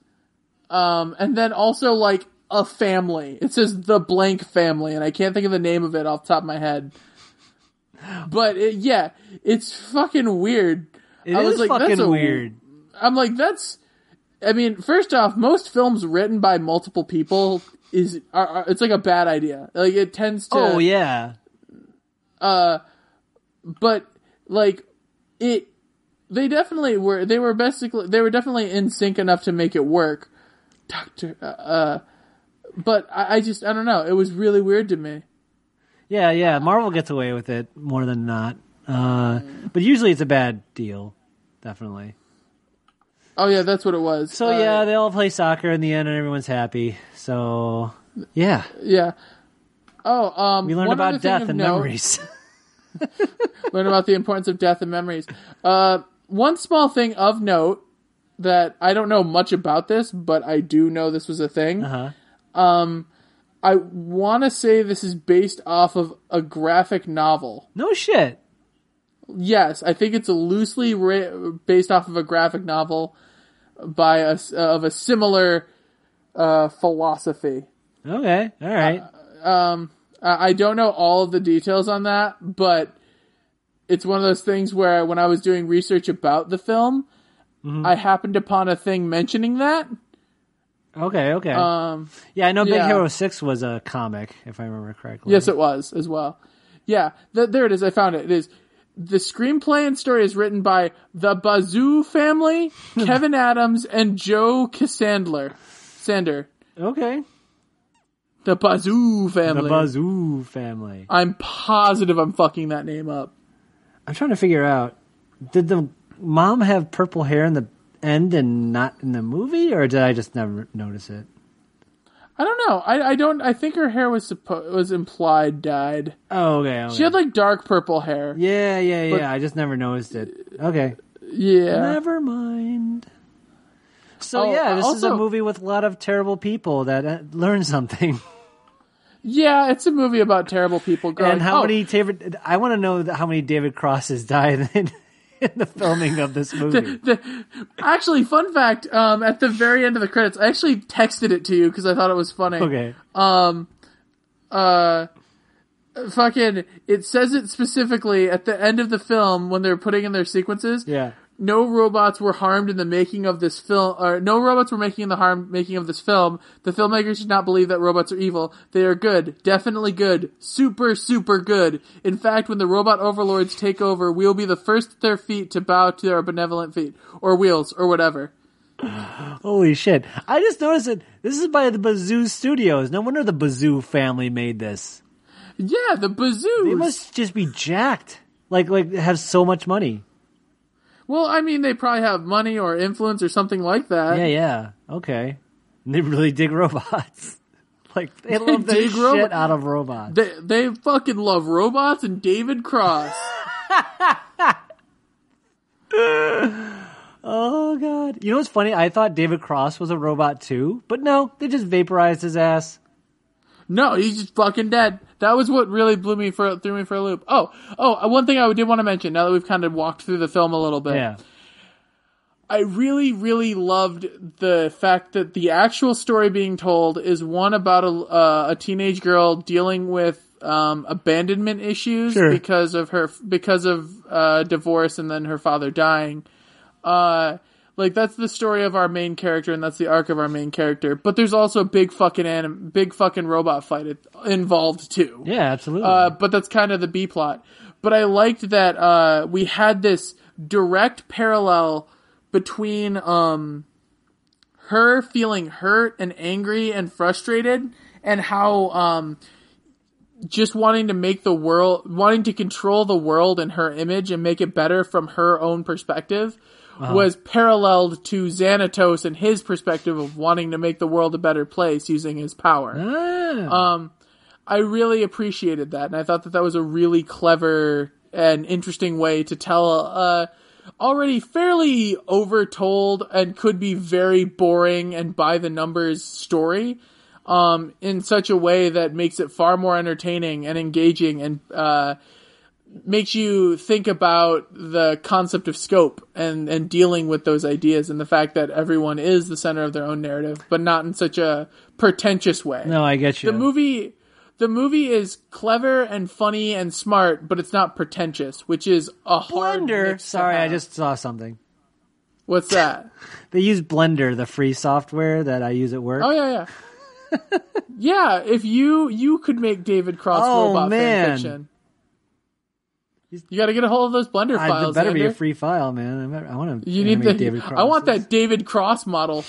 And then also like a family. It says the blank family, and I can't think of the name of it off the top of my head. But it's fucking weird. It is fucking weird. I'm like, I mean, first off, most films written by multiple people it's like a bad idea. Like it tends to. Oh yeah. But like they definitely were. They were definitely in sync enough to make it work. But I don't know. It was really weird to me. Yeah. Marvel gets away with it more than not. But usually it's a bad deal. Definitely. Oh yeah, that's what it was. So they all play soccer in the end and everyone's happy. So yeah. Yeah. Oh, we learned about death and memories. Learn about the importance of death and memories. One small thing of note that I don't know much about this, but I do know this was a thing. I want to say this is based off of a graphic novel. No shit. Yes, I think it's loosely based off of a graphic novel by of a similar philosophy. Okay, all right. I don't know all of the details on that, but it's one of those things where when I was doing research about the film, I happened upon a thing mentioning that. Okay. Yeah, I know Big Hero 6 was a comic, if I remember correctly. Yes, it was as well. Yeah, there it is. I found it. It is. The screenplay and story is written by the Bazoo family, Kevin Adams, and Joe Sander. Okay. The Bazoo family. The Bazoo family. I'm positive I'm fucking that name up. I'm trying to figure out, did the mom have purple hair in the end and not in the movie, or did I just never notice it? I don't know. I think her hair was implied dyed. Oh, okay. She had like dark purple hair. Yeah. But, I just never noticed it. Okay. Yeah. Never mind. So this is a movie with a lot of terrible people that learn something. Yeah, it's a movie about terrible people growing. And how many I want to know how many David Crosses died in the filming of this movie. Actually, fun fact, at the very end of the credits, I actually texted it to you because I thought it was funny. Okay. Fucking, it says it specifically at the end of the film when they're putting in their sequences. Yeah. No robots were harmed in the making of this film, or no robots were making the making of this film. The filmmakers did not believe that robots are evil. They are good. Definitely good. Super, super good. In fact, when the robot overlords take over, we'll be the first at their feet to bow to their benevolent feet. Or wheels, or whatever. Holy shit. I just noticed that this is by the Bazoo Studios. No wonder the Bazoo family made this. Yeah, the Bazoos. They must just be jacked. Like have so much money. Well, I mean, they probably have money or influence or something like that. Yeah. Okay. And they really dig robots. Like, they love the shit out of robots. They fucking love robots and David Cross. Oh, God. You know what's funny? I thought David Cross was a robot, too. But no, they just vaporized his ass. No, he's just fucking dead. That was what really threw me for a loop. Oh, one thing I did want to mention, now that we've kind of walked through the film a little bit. Yeah. I really, really loved the fact that the actual story being told is one about a teenage girl dealing with abandonment issues because of divorce and then her father dying. Like, that's the story of our main character, and that's the arc of our main character. But there's also a big fucking robot fight involved, too. Yeah, absolutely. But that's kind of the B plot. But I liked that we had this direct parallel between her feeling hurt and angry and frustrated, and how just wanting to control the world and her image and make it better from her own perspective was paralleled to Xanatos and his perspective of wanting to make the world a better place using his power. I really appreciated that, and I thought that was a really clever and interesting way to tell already fairly overtold and could be very boring and by the numbers story in such a way that makes it far more entertaining and engaging and makes you think about the concept of scope and dealing with those ideas and the fact that everyone is the center of their own narrative, but not in such a pretentious way. No, I get you. The movie is clever and funny and smart, but it's not pretentious, which is a hard Blender. Sorry, I just saw something. What's that? They use Blender, the free software that I use at work. Oh, yeah. Yeah, if you could make David Cross robot fanfiction. You got to get a hold of those Blender files. It better Xander. be a free file, man. I want to. You need David Cross. I want that David Cross model.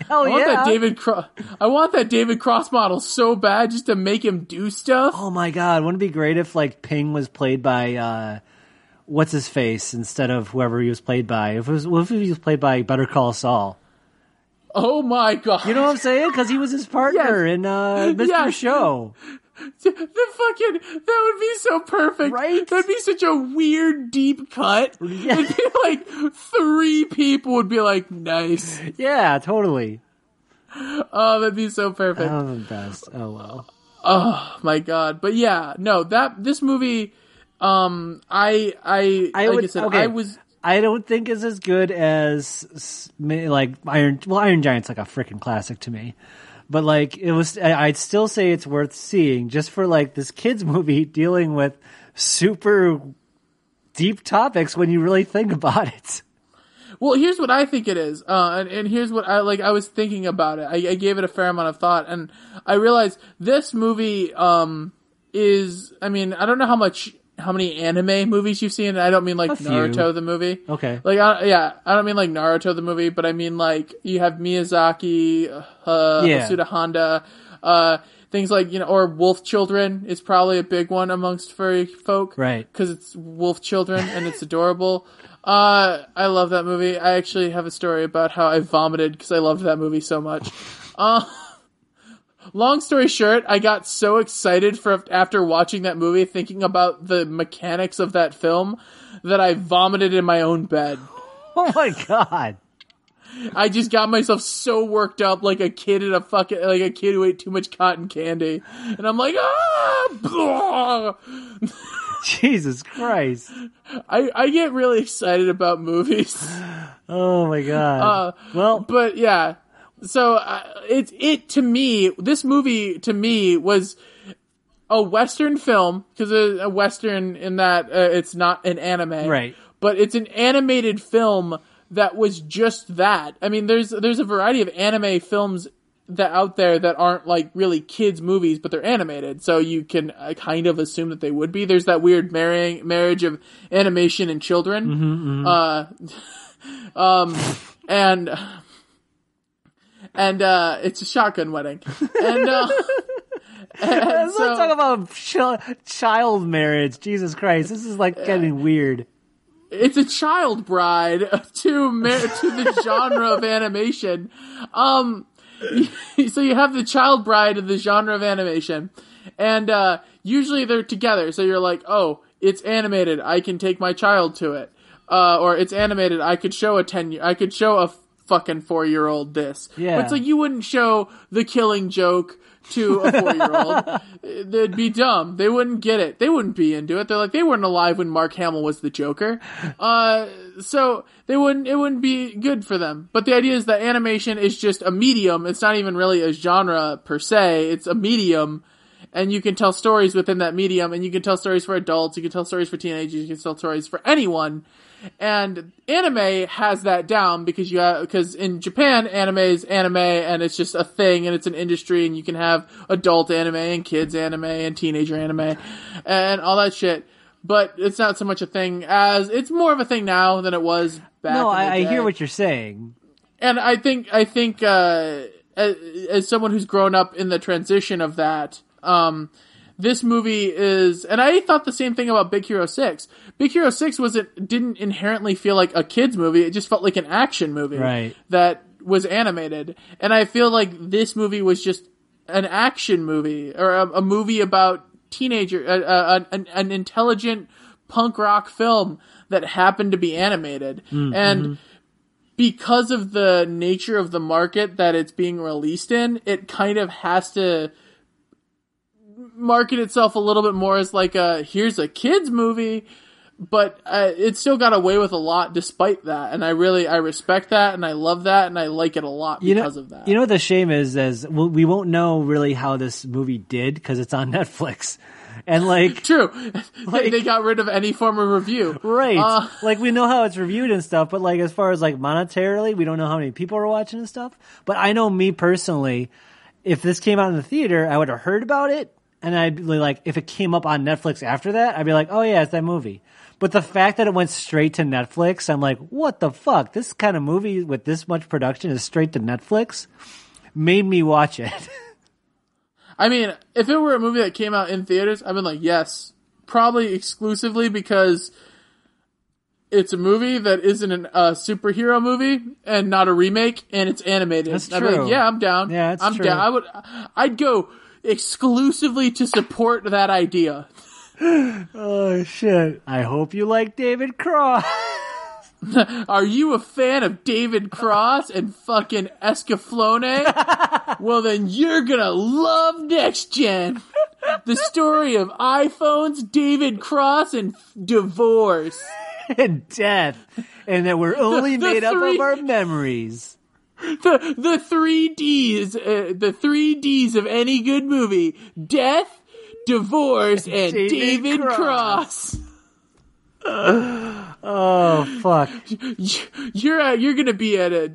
Hell I want that David Cross model so bad just to make him do stuff. Oh my god, wouldn't it be great if like Ping was played by what's his face instead of whoever he was played by? What if he was played by Better Call Saul? Oh my god! You know what I'm saying? Because he was his partner in Mr. Show. That would be so perfect. Right? That'd be such a weird, deep cut. Yeah. It'd be like 3 people would be like, nice. Yeah, totally. Oh, that'd be so perfect. Oh, the best. Oh, well. Oh, my God. But yeah, no, this movie, I don't think is as good as like Iron Giant's like a freaking classic to me. But like I'd still say it's worth seeing just for like this kids movie dealing with super deep topics when you really think about it. Well, here's what I think it is, and here's what I was thinking about it. I gave it a fair amount of thought, and I realized this movie is. I mean, I don't know how many anime movies you've seen. I don't mean like Naruto the movie. Okay. Like, I don't mean like Naruto the movie, but I mean like you have Miyazaki, Masuda Honda, things like, or Wolf Children is probably a big one amongst furry folk. Right. Because it's Wolf Children and it's adorable. I love that movie. I actually have a story about how I vomited because I loved that movie so much. Long story short, I got so excited after watching that movie, thinking about the mechanics of that film, that I vomited in my own bed. Oh my god! I just got myself so worked up, like a kid who ate too much cotton candy, and I'm like, ah! Jesus Christ! I get really excited about movies. Oh my god! But yeah. So this movie to me was a Western film, because a Western in that it's not an anime, right? But it's an animated film that was just that. I mean, there's a variety of anime films out there that aren't like really kids movies, but they're animated, so you can kind of assume that they would be. There's that weird marriage of animation and children, and it's a shotgun wedding. And let's talk about child marriage. Jesus Christ, this is like getting weird. It's a child bride to the genre of animation. So you have the child bride of the genre of animation, and usually they're together. So you're like, oh, it's animated, I can take my child to it, or it's animated, I could show a fucking 4-year-old this. Yeah. But it's like you wouldn't show The Killing Joke to a 4-year-old. They'd be dumb. They wouldn't get it. They wouldn't be into it. They're like, they weren't alive when Mark Hamill was the Joker. So it wouldn't be good for them. But the idea is that animation is just a medium. It's not even really a genre per se. It's a medium. And you can tell stories within that medium, and you can tell stories for adults, you can tell stories for teenagers, you can tell stories for anyone. And anime has that down because in Japan, anime is anime, and it's just a thing, and it's an industry, and you can have adult anime and kids anime and teenager anime and all that shit. But it's not so much a thing as it's more of a thing now than it was back. No, in the day. I hear what you're saying, and I think as someone who's grown up in the transition of that. This movie is, and I thought the same thing about Big Hero 6. Big Hero 6 didn't inherently feel like a kid's movie. It just felt like an action movie. Right. That was animated. And I feel like this movie was just an action movie, or a movie about an intelligent punk rock film that happened to be animated. And because of the nature of the market that it's being released in, it kind of has to market itself a little bit more as like here's a kids movie, but it still got away with a lot despite that, and I respect that, and I love that, and I like it a lot because of that. You know what the shame is we won't know really how this movie did because it's on Netflix. And like, true, like, they got rid of any form of review, right? Like we know how it's reviewed and stuff, but like as far as like monetarily, we don't know how many people are watching and stuff. But I know me personally, if this came out in the theater, I would have heard about it, and I'd be like, if it came up on Netflix after that, I'd be like, oh yeah, it's that movie. But the fact that it went straight to Netflix, I'm like, what the fuck? This kind of movie with this much production is straight to Netflix, made me watch it. I mean, if it were a movie that came out in theaters, I'd been like, yes. Probably exclusively because it's a movie that isn't a superhero movie and not a remake, and it's animated. That's true. I'd be like, yeah, I'm down. Yeah, I'm down. I'd go exclusively to support that idea. Oh, shit. I hope you like David Cross. Are you a fan of David Cross and fucking Escaflowne? Well, then you're gonna love Next Gen. The story of iPhones, David Cross, and divorce. And death. And that we're only made up of our memories. The three Ds of any good movie. Death, divorce, and David Cross. Oh fuck! You're gonna be at a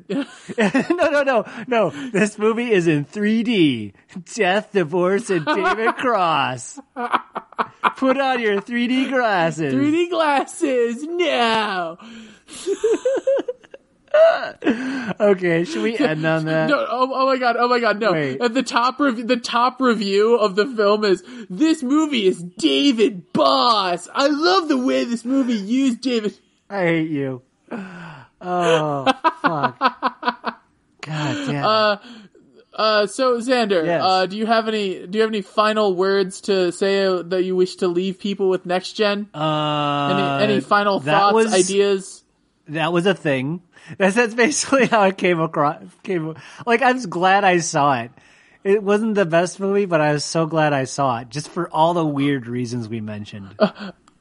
no. This movie is in 3D. Death, divorce, and David Cross. Put on your 3D glasses. 3D glasses now. Okay, should we end on that? No, oh my god, no. Wait. At the top review of the film is, this movie is David Boss. I love the way this movie used David. I hate you. Oh, fuck. God damn. So Xander, yes. do you have any final words to say that you wish to leave people with Next Gen? Any final thoughts, ideas? That was a thing. That's basically how it came across. Like, I'm glad I saw it. It wasn't the best movie, but I was so glad I saw it, just for all the weird reasons we mentioned.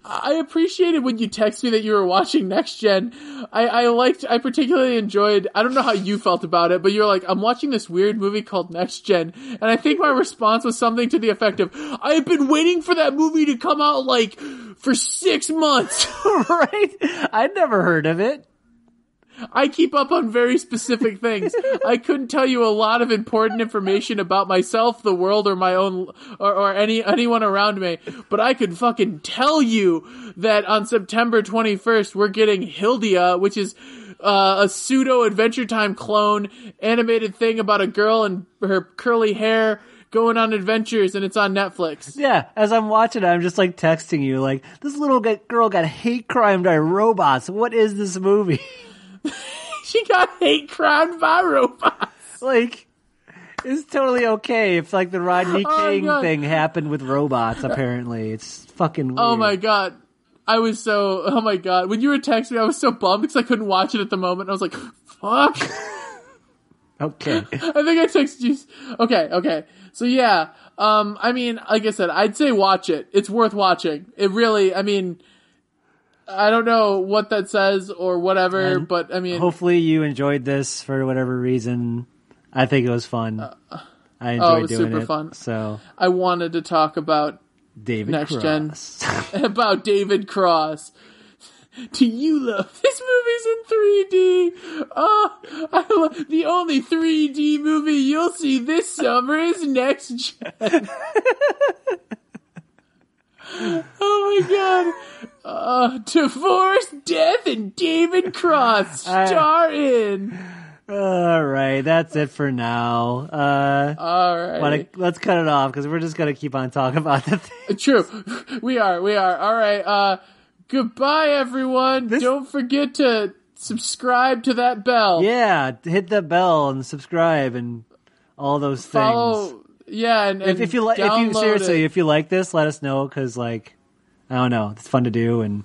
I appreciated when you texted me that you were watching Next Gen. I particularly enjoyed, I don't know how you felt about it, but you were like, I'm watching this weird movie called Next Gen. And I think my response was something to the effect of, I've been waiting for that movie to come out like for 6 months. Right? I'd never heard of it. I keep up on very specific things. I couldn't tell you a lot of important information about myself, the world, or my own, or anyone around me, but I could fucking tell you that on September 21st, we're getting Hildia, which is a pseudo Adventure Time clone animated thing about a girl and her curly hair going on adventures, and it's on Netflix. Yeah, as I'm watching it, I'm just like texting you, like, this little girl got hate crimed by robots. What is this movie? She got hate crimed by robots. Like, it's totally okay if like the Rodney King thing happened with robots, apparently. It's fucking weird. Oh my god. Oh my god. When you were texting me, I was so bummed because I couldn't watch it at the moment. I was like, fuck. Okay. I think I texted you. Okay. So yeah, I mean, like I said, I'd say watch it. It's worth watching. It really, I mean, I don't know what that says or whatever, but I mean, hopefully you enjoyed this for whatever reason. I think it was fun. I enjoyed it was doing super it. Fun. So I wanted to talk about David Next Cross. Gen, about David Cross. Do you love this movie's in 3D? Oh, the only 3D movie you'll see this summer is Next Gen. Oh my god. Divorce, Death, and David Cross star in. All right, that's it for now. All right. Let's cut it off because we're just going to keep on talking about the thing. True. We are. All right. Goodbye, everyone. Don't forget to subscribe to that bell. Yeah, hit the bell and subscribe and all those things. Follow. Yeah, and if you like, if you like this, let us know because, like, I don't know, it's fun to do, and